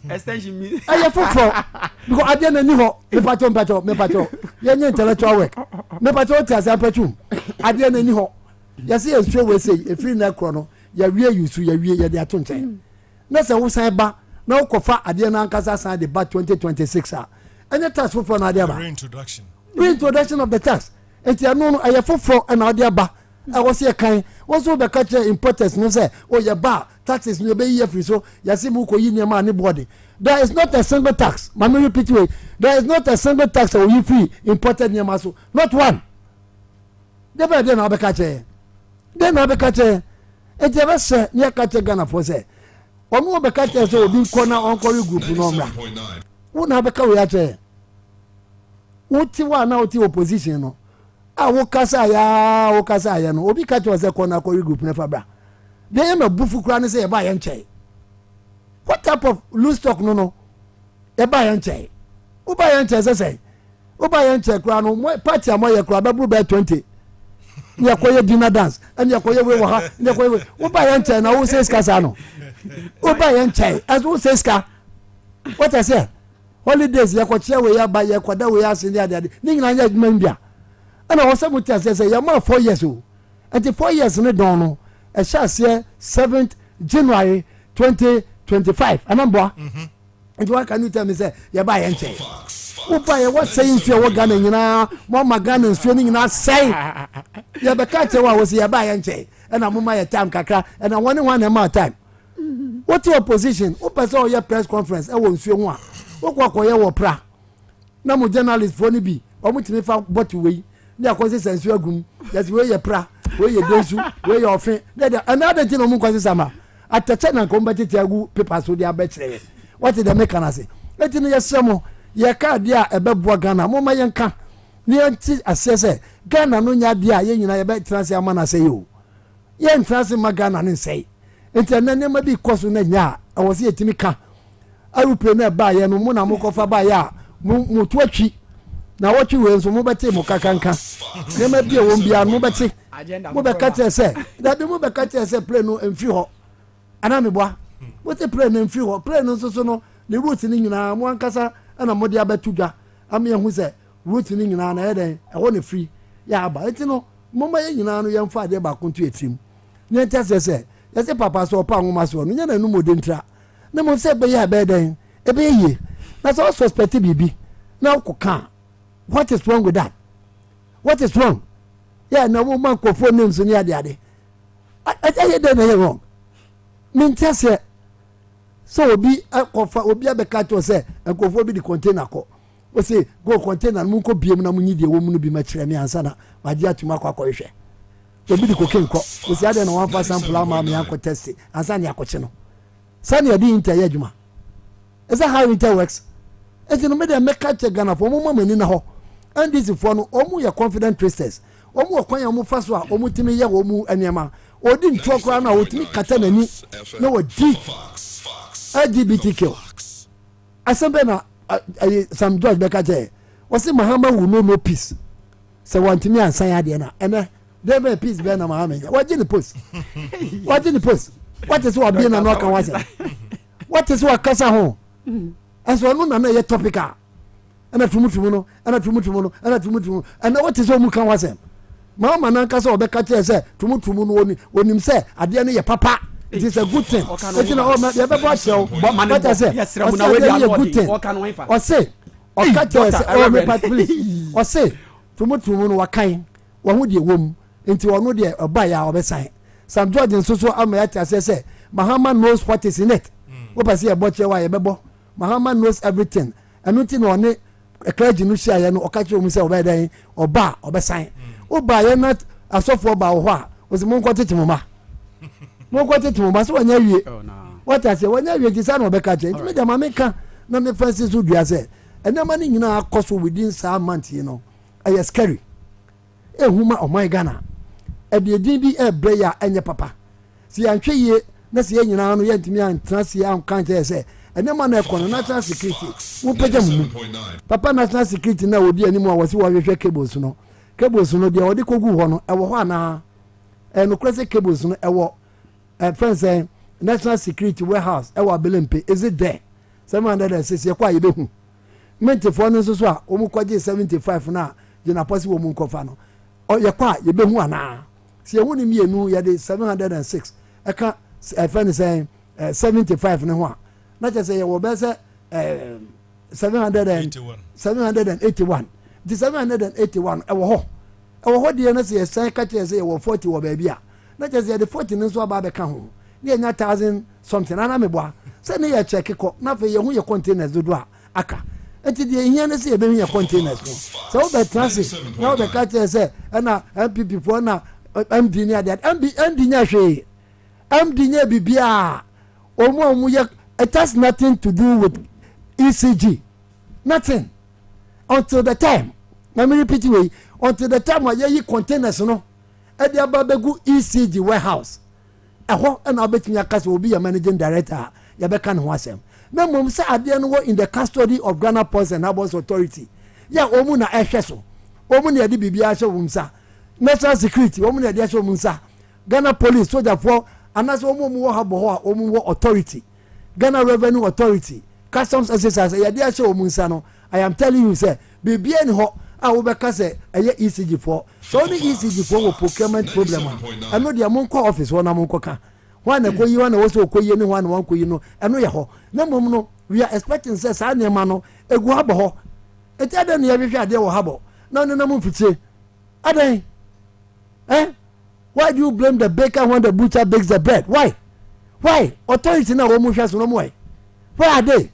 extension me aye fofo because ade na ni ho me pacho ye nye intellectual work me pacho ti asa Ampratwum ade na ni ho ye say ensuo we say e free na kro no ya wie yusu ya wie ye de ato nchen na se wo san ba na wo kofa ade na ankasa san de ba 2026 a enya tax fofo na ade ba reintroduction of the tax enti anu no aye fofo na ade ba I was here kind also be catch importers no say oh ya ba taxes no be here free so ya see mu ko yi niam anybody there is not a single tax mama repeat way there is not a single tax or you free imported niam so not one they be na be catch e je be say ne catch Ghana for say omo be catch so obi corner on group no mra wo na be ka we ache wo ti wa na wo ti opposition no wo kasa ya no obi ka to say corner group never bra they am a bufu kra ne say e ba ye nche what type of loose stock no e ba ye nche wo ba ye nche say wo ba ye nche kra no party amoye kra ba bru ba 20 ya koye dinner dance and ya koye we ha ya koye wo ba ye nche na wo say ska sa no wo ba ye nche as wo say ska what I say holidays ya kwache we ya ba ya kwada we ya sindi ade ni nyina ya adwuma mbia ana wo se mutia se ya ma 4 years o enti 4 years ne don no e sha se 7th January 2025 anamboa enti wa kan you tell me say ya ba ya nche upa ya what saying nsuo wo Ghana nyina mo ma Ghana nsuo ni nyina say ya be ka che wa wo se ya ba ya nche na mo ma ya time kakra na one ma time what your position upa say your press conference e wo nsuo ho a wo kwa ye wo pra na mo journalist fo ni bi o mo timi fa bottle we ni akonse sensu agum yes we ye pra we ye densu we ye ofen another thing o mo kwase sama atache na ko mbati tiagu paper so dia be kire what the mechanism eti no yesemo ye ka dia ebeboa Ghana mo ma ye nka ni anti asese Ghana no nya dia ye nyina ye be transi amana se yo ye transi ma Ghana ne sei enti na ne ma bi koso na nya a wo se yetimi ka arupe na ba ye no mo na mo kofa ba ya mo to atwi na wotwi we nso mo bete mo kakanka ne ma bi wo mbia mo bete mo be ka tese da bi mo be ka tese play no emfi ho ana me boa mo te play no emfi ho play no so no ne route ni nyina mo ankasa ana mo de abatudwa am ye hu se route ni nyina na ye den e ho ne free ya ba enti no mo ma ye nyina no ye mfa de ba kontu etim ne tese se ye se papa so pa nwoma so no nya na nu mo de ntra na mo se be ya be den e be ye na so suspect bibi na ko kan what is wrong with that what is wrong yeah na mo man ko phone names ni ade ade I don't know wrong min tese so obi akofa obi abeka to say akofo bi di container ko o say go container mu ko biem na mu nyidie wo mu no bi ma kire me ansa na waje atuma kwa ko hwe obi di cocaine ko o say ade na one for sample ama me akọ test ansa na akọ che no sani adi inter ya adwuma is that how it works eti no me dey make catch Ghana for mo mani na ho and this for no omu ye confident tracers omu okwan omu fa so a omu timi ye omu aniema odi nto kra na otimi kata nani na wodi LGBTQ asembe na some judge be kaje wose Mahama will no peace se wantimi ansan ya de na ene dey be peace be na Mahama waje the post waje the post what is what be na no kan wase what is what kasa ho enso no na ye topica ana tumutumu no ana tumutumu no ana tumutumu ana what is omu kan wase Mahama na kasa obeka che se tumutumu no onim se ade ne ye papa. It is a good thing. It's not all my ever show. But I say, yes, a good thing. Or say, or catch us all my please. Or say, to Wakai, one would you womb into one would a buyer of a sign. Some judge and so Amayata say, Mahama knows what is in it. What I say about your wife, Mahama knows everything. And nothing on it, a clergy no share or catch you himself by day or bar or by sign. Oh, by not a software by what was the moon quarter to Mama. Mo kwate tumo baso wanya wie what I say wanya wie tisa no beka che me jama meka na me fancy so dua say enama ni nyina akoso within some month you know I scary ehuma o my Ghana e de din bi e bre ya enye papa si antwe ye na si nyina no ye ntimi an transi an kan che say enama na ekono national security wo peja mu papa national security na odi animu a wose wo hwehwe cables no de odi kogu ho no e wo ho ana no crazy cables no e wo friends say national security warehouse ewa belempe is it there 706 ye kwa ye behu mentifo no so a omu kwaje 75 na je na posi wo mu nkofa no o ye kwa ye behu ana se ye hu ni mienu ye de 706 eka friends say 75 ne ho a na je say ye wo be say 781 the 781 ewo ho de na say say ka che say ye wo 40 wo ba bia na just the 40 nso aba be ka ho ne nya 1000 something ana meboa se ne ya check ko na fe ye hu ye containers do a aka enti de hia ne se ye be hu ye containers no so be transit na o be ka che se na MPP fo na MD ne ade MD nya hwe MD nya bibia omu ye it has nothing to do with ECG nothing until the time na me repeat way until the time where ye containers no edi ababegu ECG warehouse eho na obetimi akase obi ya managing director ya be kan ho asem na mom se ade no in the custody of Ghana Ports and Harbours Authority ya omu na ehwe so omu na edi bibia hye wumsa national security omu na edi hye wumsa Ghana police soldier for anase omu wo habo ho a omu wo authority Ghana Revenue Authority customs exercise ya dia show omunsa no I am telling you say bibia ni ho a wo be ka say eye ECG for so ni ECG for wo procurement problem a no dia mon ko office wona mon ko ka ho na ko yi wona wo so ko yi ni ho na won ko yi no eno ye ho na mom no we are expecting say sa ne ma no egu habo ho eti adan ne ya hwehwe ade wo habo na no na mo mfiche adan why do you blame the baker when the butcher bakes the bread? Why authority na wo mu hwa so no mo why are they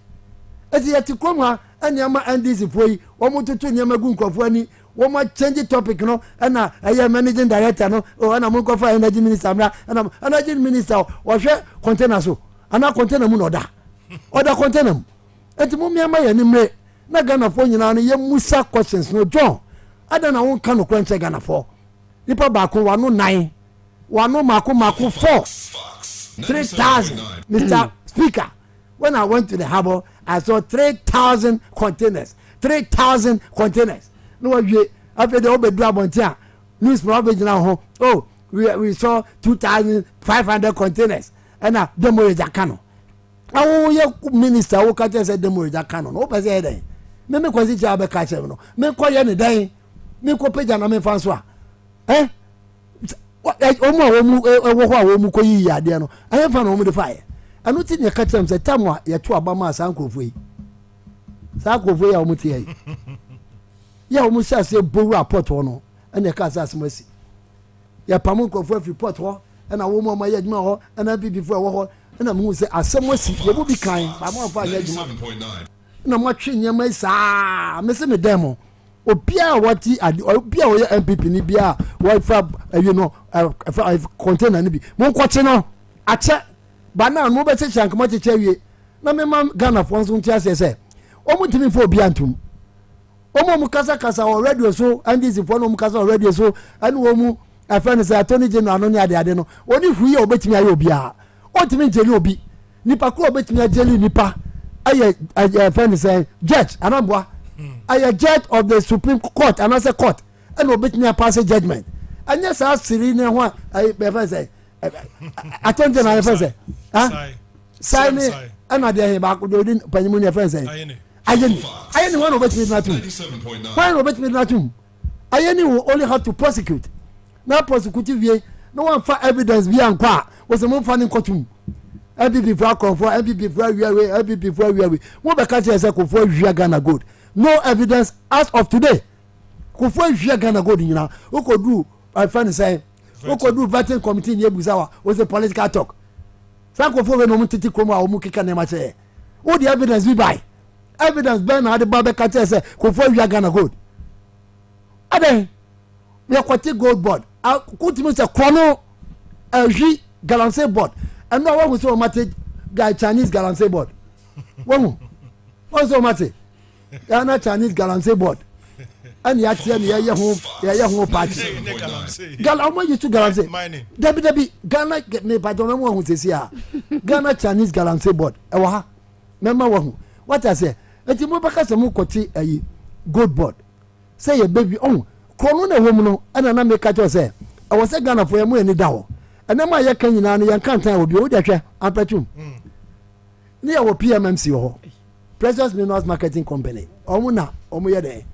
eti yeti komwa anyama NDC foi wo mu tutu nyama gu nkofo ani wo ma change topic no na aye managing director no o na mo nkofo energy minister na energy minister wo hwe container so ana container mu no order container mu eti mo miama ya ni mre na Ghana fo nyina no ye musa questions no John ada na won ka no kwanche Ghana fo nipa ba ko wano 9 wano mako 4 3,000 Mr. Speaker. When I went to the harbor, I saw 3,000 containers. 3,000 containers. No, after the Obedu Abontia, news from Abidjan, oh, we saw 2,500 containers. And now, Demo Jakano. Oh, your minister, who catch us at Demo Jakano. No, but say, me kwasi jabe catch him. Me call you day. Me ko peja na me François. Omo ko yi ade no aye fa no omo de fire anu ti ne ka tem se tamwa ye to abama sankrofo yi ya omo ti yi ya omo sha se bowu aport no ene ka sa asmasi ya pamu nkofo afi port ho na wo mo ma ye adwuma ho na bibifo wo ho na mu se asemasi ye bu bi kan ba mo fa ye adwuma na mo twe nyama isa me se me demo obia wati obia wo MPP ni bia wo fa container ni bi mo kwache no ache ba na mo be che chankama che wie na me ma Ghana fo nso ntia se o mo timi fo obia ntum o mo kasa o radio so andi si fo no mo kasa o radio so ani wo mu afan se attorney general no ni ade no oni huye obetimi aye obia o timi jeli obi nipa ko obetimi ajeli nipa aye afan se judge anamboa aye judge of the Supreme Court and as a court and obetimi pass a judgment and yes I see ne ho aye be fa say attorney general fa say sign and ade ba ko do din panimu ne fa say ayeni one obetimi na tum why obetimi na tum ayeni will only have to prosecute na prosecute wie no one for evidence bi ankwa was mo fa ni kotum MPP for confor MPP for we mo be ka say ko for wi Ghana gold no evidence as of today ko for wi Ghana gold nyina o ko do I find say o ko do vetting committee ni ebusawa was a political talk sa ko for we no mo titi kromo a o mo kika ne ma che o the evidence we buy evidence ben na de ba be ka say ko for wi Ghana gold ade we kwati gold board kutimi se krono wi galancé board and no one so mate guy Chinese galancé board one so mate na Chinese galancé board and ya tie ne ye ho party galamma you to galancé debi Ghana me pardon me ho sesi a Ghana Chinese galancé board e wa ha memma wa hu what I say enti mo baka se mo kwoti ayi gold board say your baby on krono na hom no ana na me ka cho say I was say Ghana for you ani da ho ena ma ye kan nyina no yan kan tan obi o de hwe Ampratwum ni ya wo PMMC ho Precious Minerals Marketing Company omo na omo ye de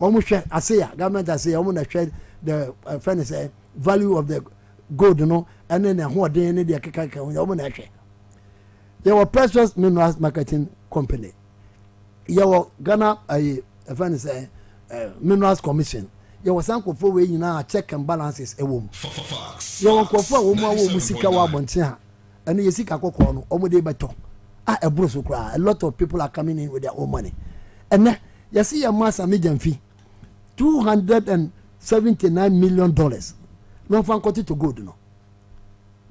omo hwe aseya government aseya omo na hwe the friend say value of the gold no and then ho den ne de keka omo na hwe ye wo Precious Minerals Marketing Company ye wo Ghana friend say Minerals Commission you was uncle for we na check and balances a womb. You want for a woman who musika wa bontia and you seek a cocoa or de beto. A bruise cry. A lot of people are coming in with their own money. And then you see a mass a median fee $279 million. No fan got it to go, no.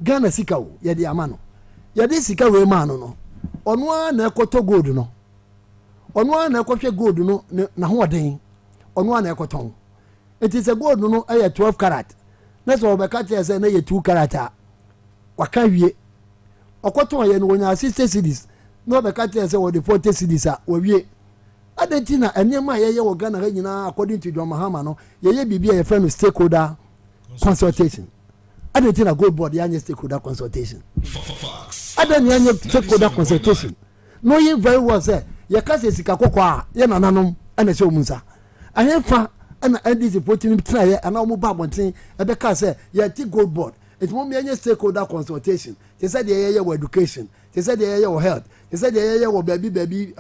Ghana Sikao, ya di amano. Ya di sika we mano no. On one ekoto gold no. On one ekoto gold no na ho den. On one ekoton. It is a gold no 12 karat. That's all be catch say na 2 karat. Waka wie. Okoto ye no nya 60 cedis. No be catch say wo the 40 cedis a wo wie. Adentina enema ye wo Ghana nyina according to John Mahama no ye bibia ye friend stakeholder consultation. Adentina gold board ya stakeholder consultation. Adenya stakeholder consultation. no ye very well say ye ka se sika kokwa a ye nananom ana se omunsa ahefa ana ndc voting try ye ana omu ba bonten e be ka say ye ti gold board it mo me any stakeholder consultation they said ye education they said ye health they said ye baby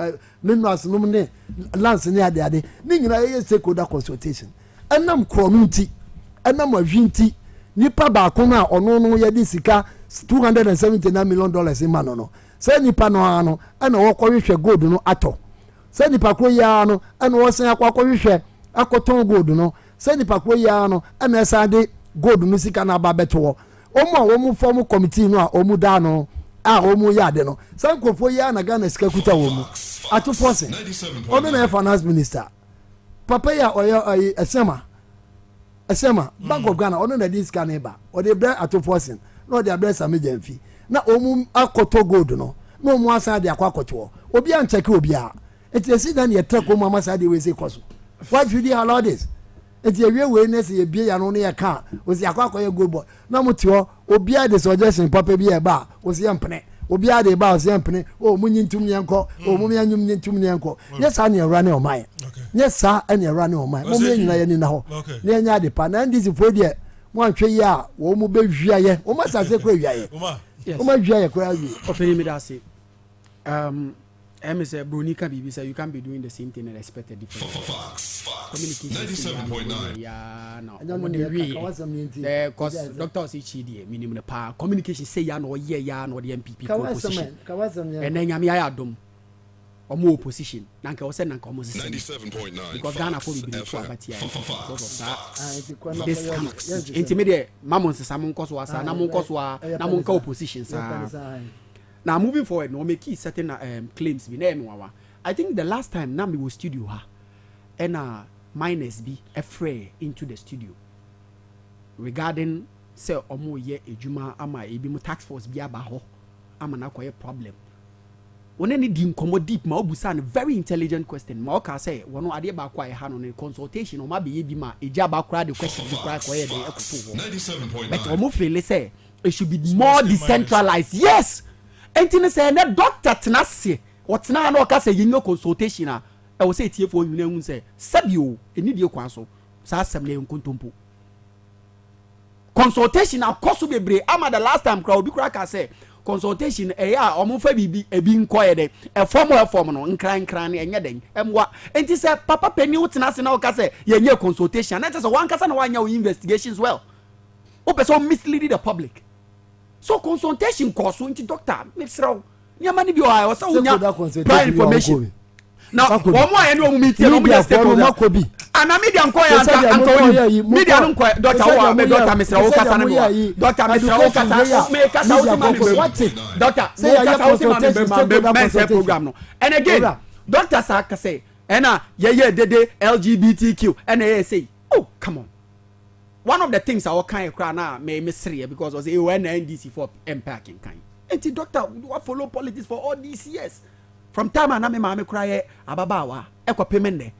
minerals no ne lands ne ade ni nyina ye stakeholder consultation enam community enam awinti nipa ba ko na ono no ye di sika $279 million in man no say nipa no ano ana wo ko hwehwe gold no ato say nipa ko ya no ana wo sen akwa ko hwehwe akoton gold no say nipa ko ya no ana esa de gold no sika na ba beto omo a wo mu form committee no a omu da no a omu ya de no sankofo ya na Ghana sika kuta wo mu ato force omo na finance minister papa ya oyo esema Bank of Ghana ono na this can eba o de bra ato force no de abra same jamfi na omu akoto gold no no mu asa de akwakoto obi an check obi a eti dan ye trek omu amasa de we say koso why should you allow this eti ewie we ne se ye bie ya no ye ka o si akwakoye gold boy na mu ti ho obi a de suggestion papa bi e ba o si empene obi a de ba o si empene o mu nyintum nyenko o mu nyanyum nyintum nyenko yes an ye run o mai yes sir an ye run o mai mo me nyina ye ni na ho ne nya de pa na ndisi fo de mo antwe ye a wo mu be hwia ye o ma sa se ko hwia ye o ma hwia ye ko awi o fe mi da se say Bruni can be say you can't be doing the same thing and expect a different Communication 97.9. Yeah, no. Because doctor say chidi minimum the power communication say ya no yeah no the MPP position. And then yami ayadom or more opposition. Nanka was nanka almost 97.9. because Ghana for be believe but yeah because of that this kind of intermediate mamon se samon koso asa na mon koso na mon ka opposition sa. Now moving forward, no make certain claims. I think the last time Nami was studio ha, and minus be a fray into the studio regarding say omo ye ejuma ama ebi mu tax force bi abaho ama na koye problem. One any di nkomo deep ma obusa a very intelligent question. Ma oka say wono ade ba kwa e ha no ne consultation o ma be ye bi ma eja ba kra the question bi kra koye de ekoto. 97.9. But omo feel say it should be more decentralized. Yes. Entine say na doctor tenase wotena na oka say yinyo consultation a e wo say tiefo nwuna hu say sabio eni die kwan so sa assemble nkontompo consultation akoso bebre ama the last time crowd bi kra ka say consultation e ya omo fa bibi ebi nkoye de e form no nkran ne enye den emwa enti say papa pani wotenase na oka say yenye consultation na say one kasa na wanya investigations well o person misleading the public. So consultation cost into doctor let's row near money be or so prior information now one more any meeting no be stakeholder and media nko media nko doctor wa me doctor Mr. Okasa no doctor Mr. Okasa me kasa o doctor say ya program no and again doctor Saka say na ye dede LGBTQ and they say oh come on. One of the things I kind of cry now may mystery because was a NDC for unpacking kind. And doctor, we follow politics for all these years. From time and I cry ababawa equal payment.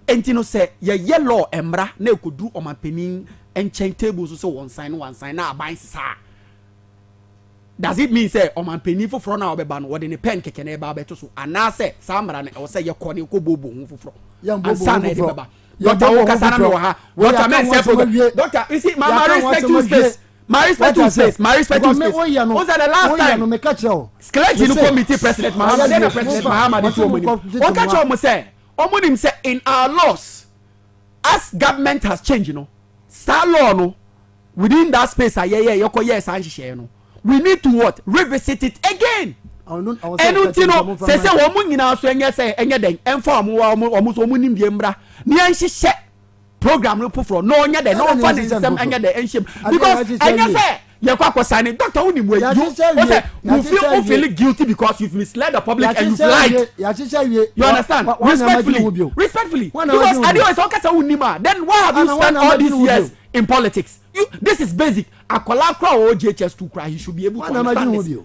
And no say ye yellow embra ne could do on my penny and chain tables so one sign now buy sa. Does it mean say on my penny for front our ban what in a pen can eba better so and I say Samran or say your corny ko bobo for and son Doctor Okasana no ha. Doctor men say doctor, you see my respect to space. My respect to space. Was that the last time? Skeleton committee president Muhammad president Muhammad Tuomoni. What catch almost say? Omonim say in our laws as government has changed, you know. Star law no within that space yoko yes and share no. We need to what? Revisit it again. Enu tino se wo mu nyina so enye se enye den emfa omu so mu nimdie mbra ne enhye program no pofro no onye den no fa den sem enye den enhye because enye se ye kwa kwasane doctor woni mu you feel guilty because you've misled the public and you've lied. You understand? Respectfully because adio is okasa wonima then why have you spent all these years in politics? This is basic. Akola kra o JHS2 cry he should be able to understand this.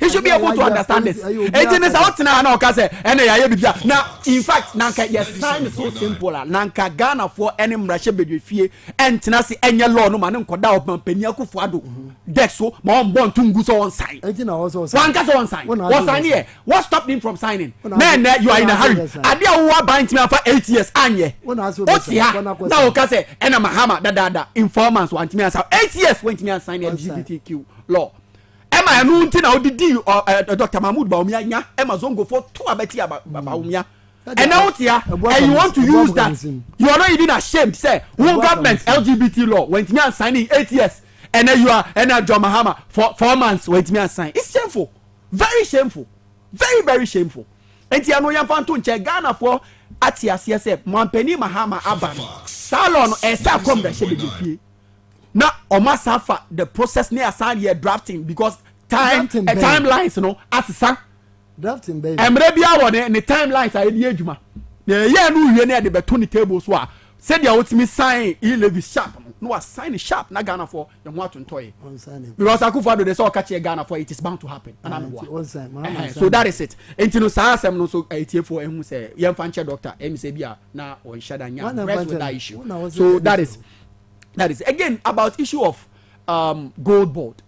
He should be able to understand this. Agent is out now. Now, in fact, Nanka, yes, time is so simple. Nanka Ghana for any Russia bedufie and Tenassi and your law no man koda of Peniaku Fado. Dexo, Mom Bon Tunguso on sign. One cast on sign. What sign here? What stopped him from signing? Man, you are in a hurry. I did a bind me for 8 years. Anye. What's here? Now, Kase, and a Mahama, da informants want me as 8 years went me and sign LGBTQ law. Emma Anuntin now the deal or Dr. Mahmoud Baumia, Emma Zongo for 2 abetia Baumia. And out here, and you want to use that. You are not even ashamed, say, one government LGBT law went me and signing 8 years. And then you are and John Mahama for 4 months went me and sign. It's shameful. Very shameful. Very, very shameful. And you know you want to check Ghana for Atia CSF, Mampeni Mahama Aban. Salon Esa come the shebe. Now Omasafa the process near sign here drafting because timelines you know as sa drafting baby. Emrebia one and the timelines are the adwuma. The year no we near the betoni table so said you want me sign e sharp no sign sharp na Ghana for you want to toy because Akufo-Addo they saw catch Ghana for it is bound to happen and so that is it enti no sa asem no so etiefo ehun say yem fanche doctor em say bia na on shadanya rest with that issue so that is again about issue of gold board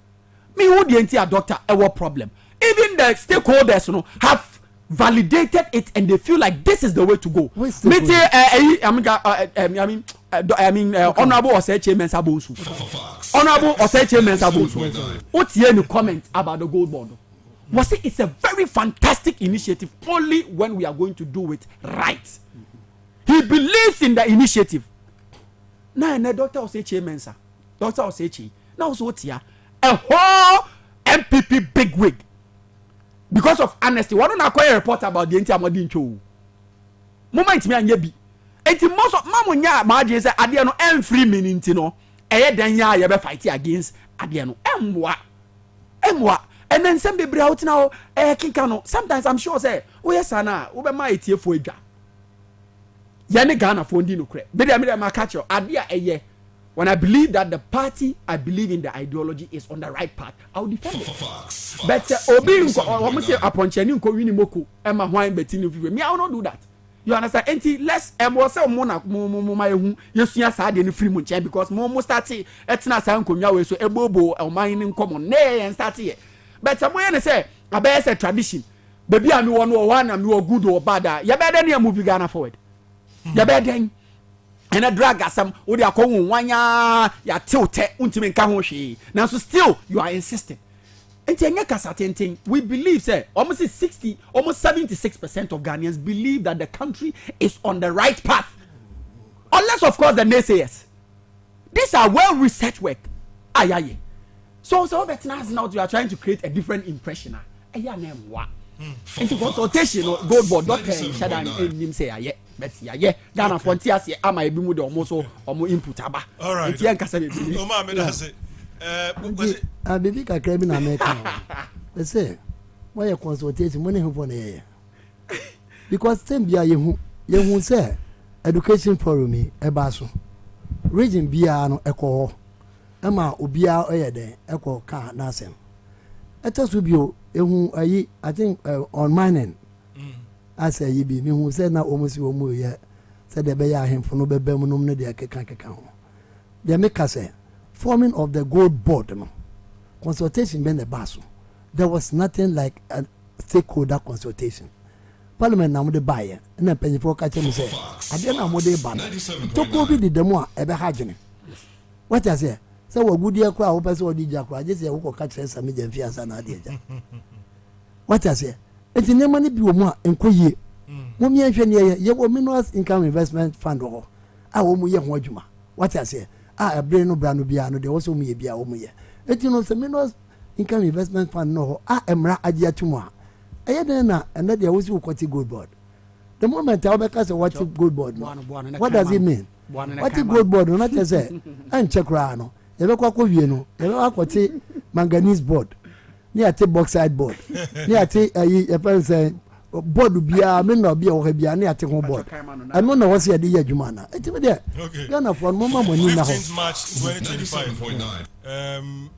me who the entire doctor a problem even the stakeholders you know have validated it and they feel like this is the way to go. Honorable Oseche Mensah Bonsu. Honorable Oseche Mensah Bonsu. What's your comment about the gold board? Was it's a very fantastic initiative only when we are going to do it right. He believes in the initiative. Now, Dr. Oseche Mensah, Dr. Oseche, now so what's here? A whole MPP bigwig. Because of honesty, why don't I call a report about the entire Modin show? Moment me and yebi. Eti most of Mamunya Margin say Adiano and free meaning tino. Then ya be fighting against Adiano. Emwa. And then some people out now kinkano. Sometimes I'm sure say, oh yes, Anna, ube ma etie for eja. Yane Ghana for ndino kre. Bede amira ma catch you. Adia eye. When I believe that the party I believe in the ideology is on the right path, I will defend it. But Obi almost say upon Cheni nko wini moku Emma Hwan betini people. Me I will not do that. You understand? Enti less was say mo na mo ma ehu yesua sa de ni free mo nche because mo start etina sa nkonwa we so ebobo oman ni nkomo na yen start here. But someone yen say abaya say tradition. Baby am we one or am we good or bad. Ya be dey move Ghana forward. Ya be dey and a drag asam wo de akon wanya ya tilte untimi nka ho hwe now so still you are insisting enti enye kasa tenten we believe say almost 76% of Ghanaians believe that the country is on the right path unless of course the naysayers. These are well researched work ayaye so that now you are trying to create a different impression aya na emwa enti consultation gold board doctor shadan enim say aye but yeah Ghana frontiers here am I be mu de omo input aba enti en kasa be bi o ma me da say baby ka krebi na America they say why your consultation money who for na because same bia yehu say education forum e ba so region bia no ekọ ema obia oyede ekọ ka na asem etaso bio ehu ayi I think on mining as a yibi me who said na almost omu ye said the beya ahemfo no bebe mu nom ne de keka ho they make us say forming of the gold board no consultation been the baso there was nothing like a stakeholder consultation parliament na mo de baye na penifo ka che me say ade na mo de ba to ko bi de demo a ebe hagene what I say we gudi akwa wo pese odi jakwa je say wo ko ka che sami je mfi asa na ade ja what I say enti nema ne bi wo mu a enkoyie mo mi ehwe ne ye wo minerals income investment fund ho a wo mu ye ho adwuma what I say a brain no bra no bia no de wo so mu ye bia wo mu ye enti no se minerals income investment fund no ho a emra age atumu a eye den na ene de wo si wo kwati gold board the moment I be say what gold board no what does it mean what gold board no not say an check ra no ye be kwa wie no ye be akwati manganese board ni ate bauxite board ni ate ayi e pen say board bia me no bia wo bia ni ate ho board anu na wo se de adwuma na eti me de Ghana for mo ma moni na ho 16 March 2025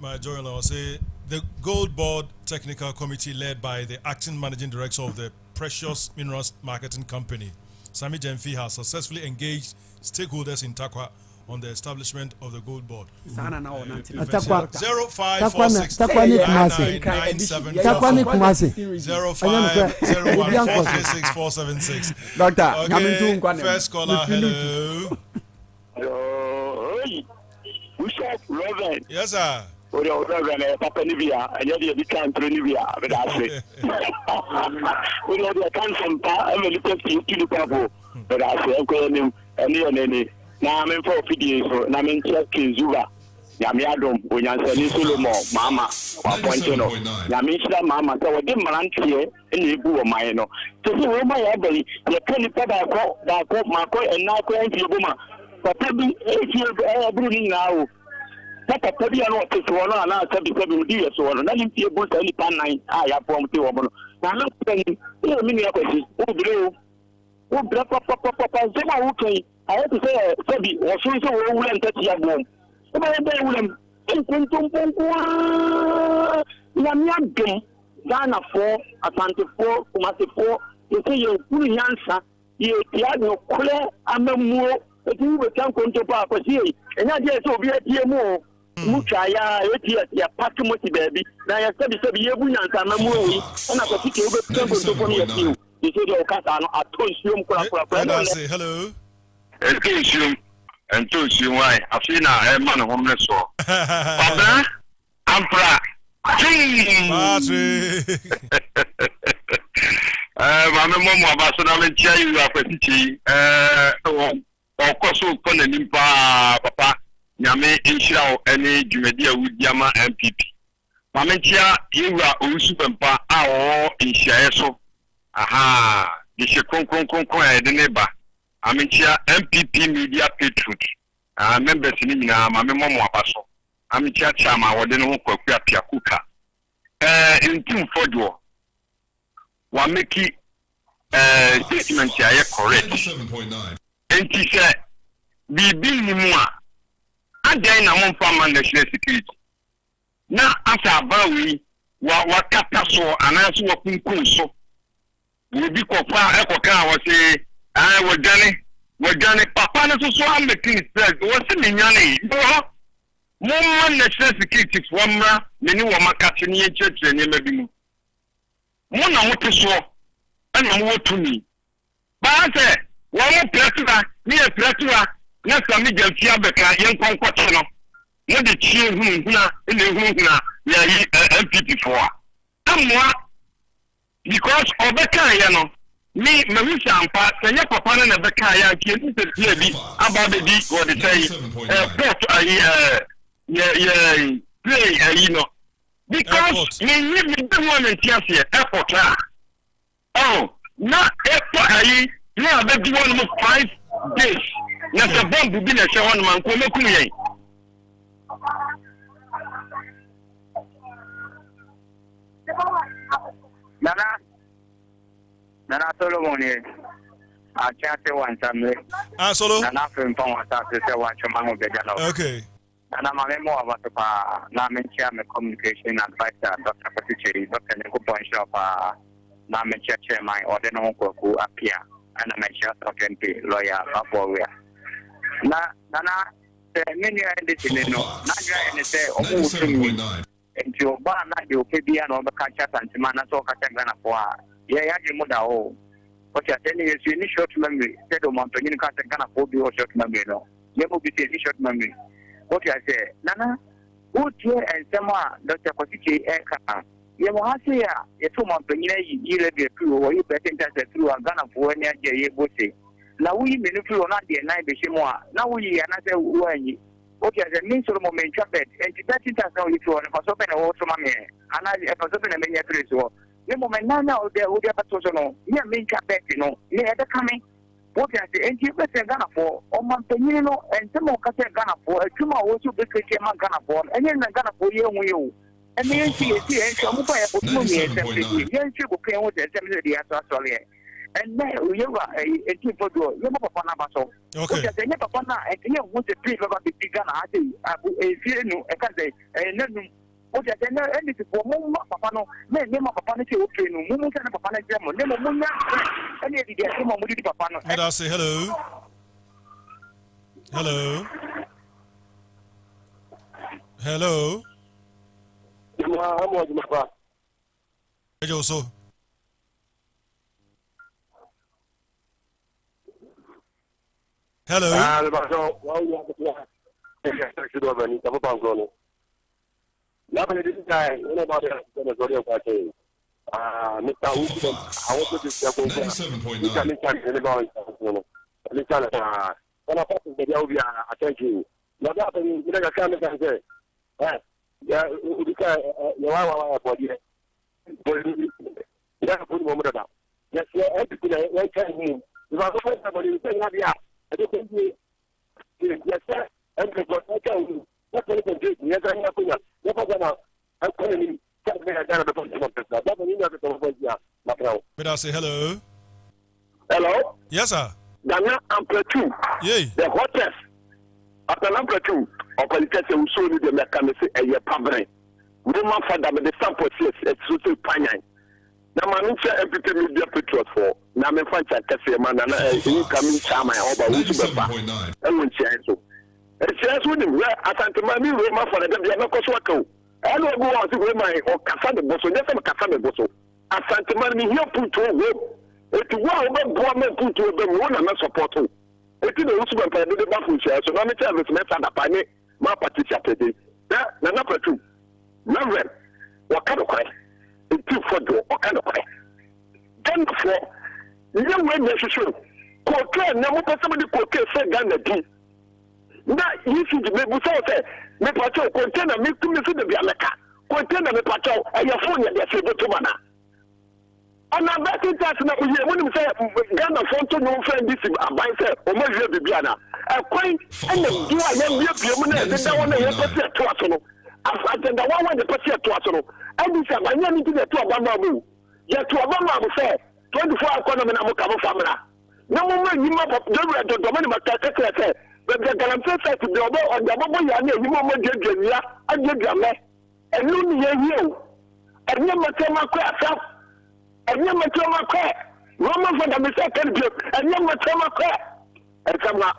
my journal say the gold board technical committee led by the acting managing director of the Precious Minerals Marketing Company, Sami Jemfi, has successfully engaged stakeholders in Takwa on the establishment of the Gold Board. 0546 Doctor, okay, first caller, hello. Hello. Bishop Reverend. Yes, sir. Reverend Papa Nivia, and yet you can't Nivia, but I say. We know the cancer, I'm a little to the Pabo, but I say, I'm calling him, and any. Now I'm in for videos, and I'm in checking Zuba. Yamiadum, when I say Solomon, Mama, or Pontino. Yamisha, Mama, so I didn't here in the Boo of mine. To see where my elbow, the penny pepper, that caught Marco and now going to Buma. But maybe 8 years brooding now. That's a petty and what is one and I 77 years or nothing to able to any pan 9. I have from the woman. Now, look, many of us, oh, blue, oh, Papa, okay. I have to say, Fabi, or so will enter your home. Ghana 4, Asante 4, Kumasi 4, you say you're fully answer, you have no clear, I'm a more, if you can come to Papa, and I guess will be a dear more. Muchaya, your Patumoti baby. Now I said, you're going to come away, and I think you'll be able to come here. You say, you're cut on a toy, hello. And to see why I've seen a man homeless. Kwabena, Ampratwum. Mama Momo Abasona mentia you apetiti. Okoso konenimpa papa. Nyame inshira any Jumedia Wudiama MPP. Mamentia you are Usupempa a inshira so. Aha, the shekon the neighbor. Amicia MPP media patron. Members in Mama Momo Abaso. Amicia Chama, or the no Kwapia Kuka. In Tim Fodio. Wameki statement here correct. 97.9. And he said, Bibi Nimua. And then I want for national security. Now, after a bawi, what Kataso and as working so. We be Kopa Ekoka was say. We're done it. Papa, so I'm the king. What's in Yanni? More national security for many woman catching your church and maybe more than what is so, and I'm what to me. But I say, one more platua, near platua, next time you get Fiabeca, young Conquatano. Not the chief in the room, MPP for. I'm what? Because Obeka, me, Marisa and Pat, and your papa and the Kaya, can be about the deep or the say, play, because you don't want to see airport. Oh, not airport, you have been one of 5 days. Not a bomb to be a show on man, Kumokuye. Nana Solomon, I can't say one Sunday. Solo? Nana from Power to say one Chaman Begano. Okay. And I'm a memoir about the Namencha communication advisor, Dr. Patichi, Dr. Nico Shop, Namencha chairman, or the Noko appear, and I'm a shot of lawyer, Aporia. Nana, the many edition, Naga and say, oh, and your bar, not your Fabian or the Kachas and Timana so Katangana for. Yeah, you know that. What you're telling is you need short memory. Instead of mountain, you can't afford your short memory. No, you will be taking short memory. What you say, Nana, who here and someone, Dr. Patichi, Eka, you will have to say, you two mountain, you let the crew, or you pretend that the crew are gonna for any idea. Now we may not feel not the night, Bishimwa. Now we are not a what you say, means of moment, trumpet, and that is how you throw for something or so, mammy, and I have something a many place. The moment now, there would have a social, near main carpet, near the coming. What I say, and you better Ghana for, or Montenino, and some more Ghana for, a tumor also be Ghana for, and then Ghana for you. And then see, and some fire for 2 years, and then she will pay with the assembly as well. And now you are a people do, you have a panabaso. Okay, they never pana, and you want to please about the Ghana. I think, a few, I can't say, and then. Okay, then any for Mumma Papano, name of Papano, Mumu and Papana Jamo, name of Mumma, and yet the name of Mudi Papano. Let us say hello. Hello. Hello. Also. Hello. May I say hello? Hello? Yes, sir. Ghana Ampratwum. Yay. The hottest. After Ampratwum, or politics, we saw the mechanism a year pabre. Woman father, but the sample says it's so tiny. Now, my new MPP media patriots for. Now, my friend, I can say, man, and coming time, I hope I will be back. I won't share so. It's just with him, where I can't remember Roma for the Diana Coswaco. I don't go out to Roma or Cassandra Bosso, just a Cassandra Bosso. I can't remember here put to a rope. It's one government put to a one and support. It is also by the bathroom chair, so I'm a child with Meta Pane, my Patricia today. That, number two. Number what kind of cry? It's too for do, what kind of cry? Then for young men necessary. Cocaine, no possibly cocaine, say Ghana D. Now, you should be able to say, me patrol container, me to me to the Bianca. Container, me patrol, and your phone, and your favorite to mana. And I'm back in touch now. When you say Ghana phone to no friend, this is a bicycle, or maybe the Biana. A coin, and the do I am your the one I have to us. After the one when the person to us. And this is my name to the two of Bamabu. Yet to Obama say 24 economy Namukama family. No moment you map of the Dominic say. But the Galamse said to the other on the Bobo Yana, you moment Jania, and Jagame, and you, and you Matema Crap, and you Matema Crap, Roman for the second group, and you Matema Crap. And come out.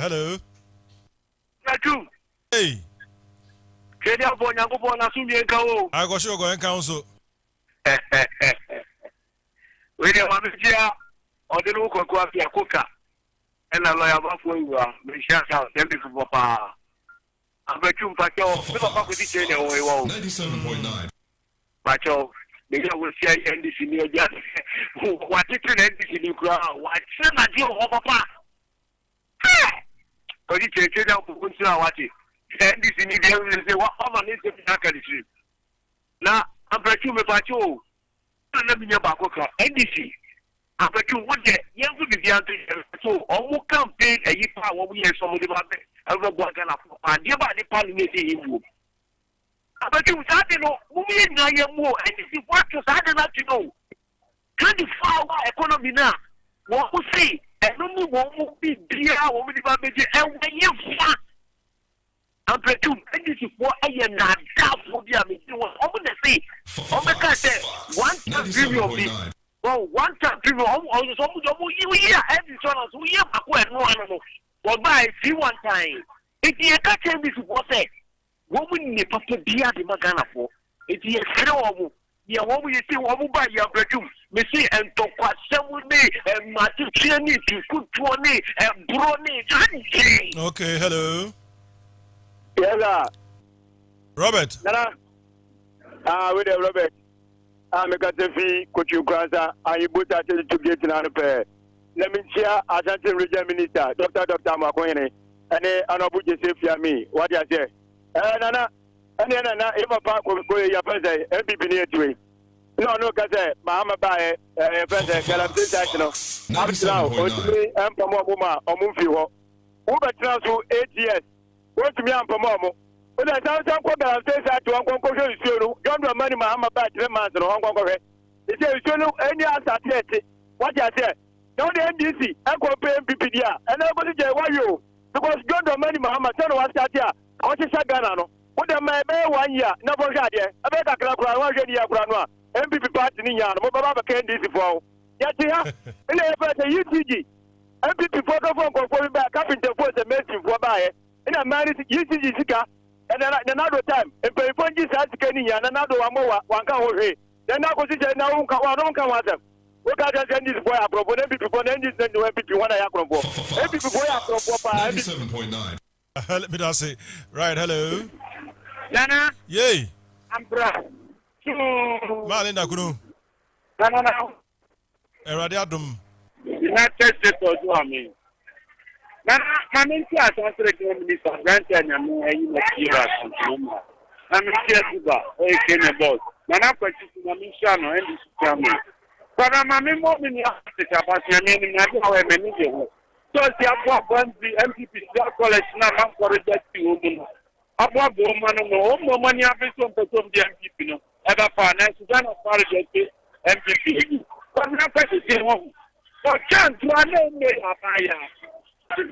Hello. Hey. I got you going council. We don't want to hear or the local cooker. And a lawyer for you are, Michelle, thank you for Papa. I'm a tune patrol, with each other. 97.9. Patrol, they will say, and this in your just what did you end this in your crowd? What some of you, Papa? But it's a trade out for Kunsa, and this in the will say, what Papa needs to be. Now, I'm patrol, patrol. Let me know about NDC. After you would get young to be the so all campaign a year what we have some of the everyone can afford. Dear by the parliament in you. But you started no movie and I am more and if you want to start not to know. 24-hour economy now. What we say and only one will be dear woman and when you fat. Ampratwum, and this is what I am not doubt for the I'm going to say. Oh my God, one time premium. Well, one time people almost you hear every son of we have no but by see one time. If you can't tell me what say, what we need to be at the Magana for. If you know, you what we see what we buy your bedroom, me see and talk what someone and Matuchani to cook to me and brony. Okay, hello. Yes, Robert. With Robert. I'm a Gatafi, Coach Grasa, and you put that to get in our pair. Let me share Ashanti Region Minister, Dr. Makwene, and Honorable Joseph me. What you say? Nana, and then if a park will go your president, MPP near to it. No, Kase, Mahama Bae, President, Galamse, up now, Osmi, and Pamoma, or Mufio. Uber transfer 8 years. What to me, and Pamomo. But I don't know what I'm saying to Uncle Coco. Don't money, Mahama Bae, 3 months, and Hong Kong. He says, you know, any answer, what you say? Don't the NDC, Uncle MPP, and nobody say, why you? Because God, money, Mahama, tell us that here. I want to say, Ghana, Would my bay 1 year, no more shot yet. I bet I can cry 1 year, Granoa, MPP party in Yan, Baba Candy for. Yet, here, UTG. MPP photo for back up in the post and message for buy. And I married UTG Sika. And another time, and pay for this as Kenny and another one more, one can then I was now don't come with them. What I just this boy, I propose before ending the MPP 1 hour. MPP boy, I propose 97.9. Let me just say, right, hello. Nana, Yay. I'm proud. Malinda Kunu. No. Eradiadum. United States or me. Nana, my main class was recommended for granted and you must hear us. I'm here to go. Okay, boss. Nana, question to Mishano and this family. But I'm a member of the about your name and how I manage it. So, the MPP college now, I'm for a jet to woman. Above woman, no money, I've been some person of the MPP. Ever finance, Sudan of Parajet MPP. But now, question is home. For chance, one name may have higher.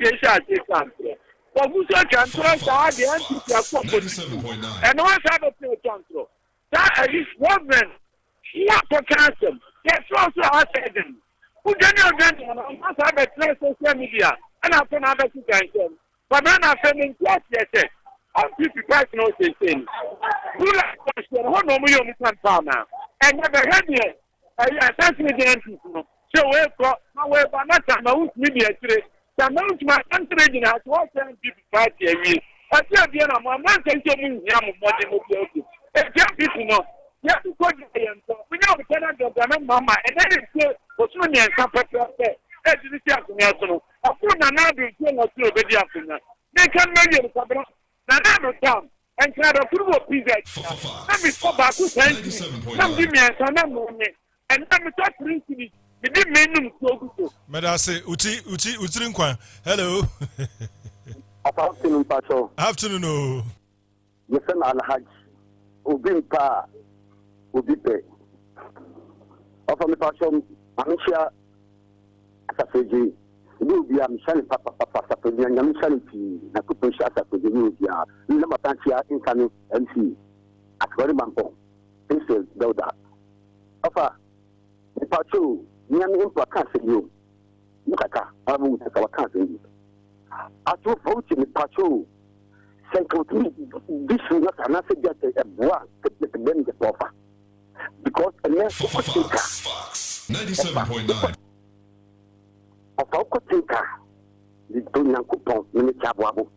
They shall take country. But who shall trust all the MPP? 97.9. And once I have a play control, that is one man. Yeah, for cancer. Yes, also I said them. Who don't know then? I must have a play social media. And I can have a two cancer. But then I fell in class, yes, I'm 55 no saying. Who like question? How no more you can farmer? And never had yet. I essentially the MPP. So we've got my way, but not time. I was media today. The amount my country has what MPP party a year. I tell you, I'm not saying to me, I'm a if young people know, you have to go to the end. We know we cannot do that, Mamma, and then it's what's when you're some pepper. As you see, I put another thing or two over the afternoon. They can measure the cabinet, another town, and try to prove a pizza. Let me go back to 97.9. Some give me a son of money, and let me talk to you. We didn't mean them so good. Medase, Uti hello. Afternoon, Pacho. Afternoon. Yes, Al-Hajj. Ubimpa, Ubipe. Offer me passion, Amisha, Safaji, Nubia, Michelle, Papa, Safaji, and Michality, Nakupusha, Safaji, Nubia, Namatantia, Incoming, MC, at Gorimampo, Prince Doda. Offer the Pacho, Niam Impa can't say you. Nukaka, I won't take our country. I told Fauci, Pacho. This is not an answer just a boy to them the offer. Because a man who could think 97.9. of our thinker, the Donyan coupon, in the Chabuabo.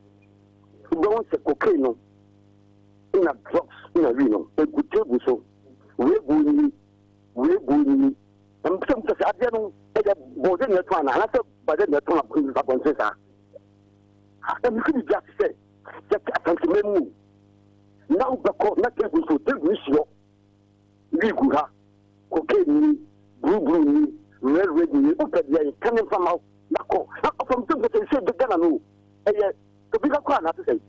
Who don't say cocaine in a drugs in a reno, a good table so. We're going, and some just I don't more than that one, and I said, but then the one of the Bonzesa. And you could just say, just a memu. Now the court not able to take this law. Liguha, cocaine, blue, red, open the coming from out. Nako, from things that they said the Ganano. And yet, the bigger crown, I say,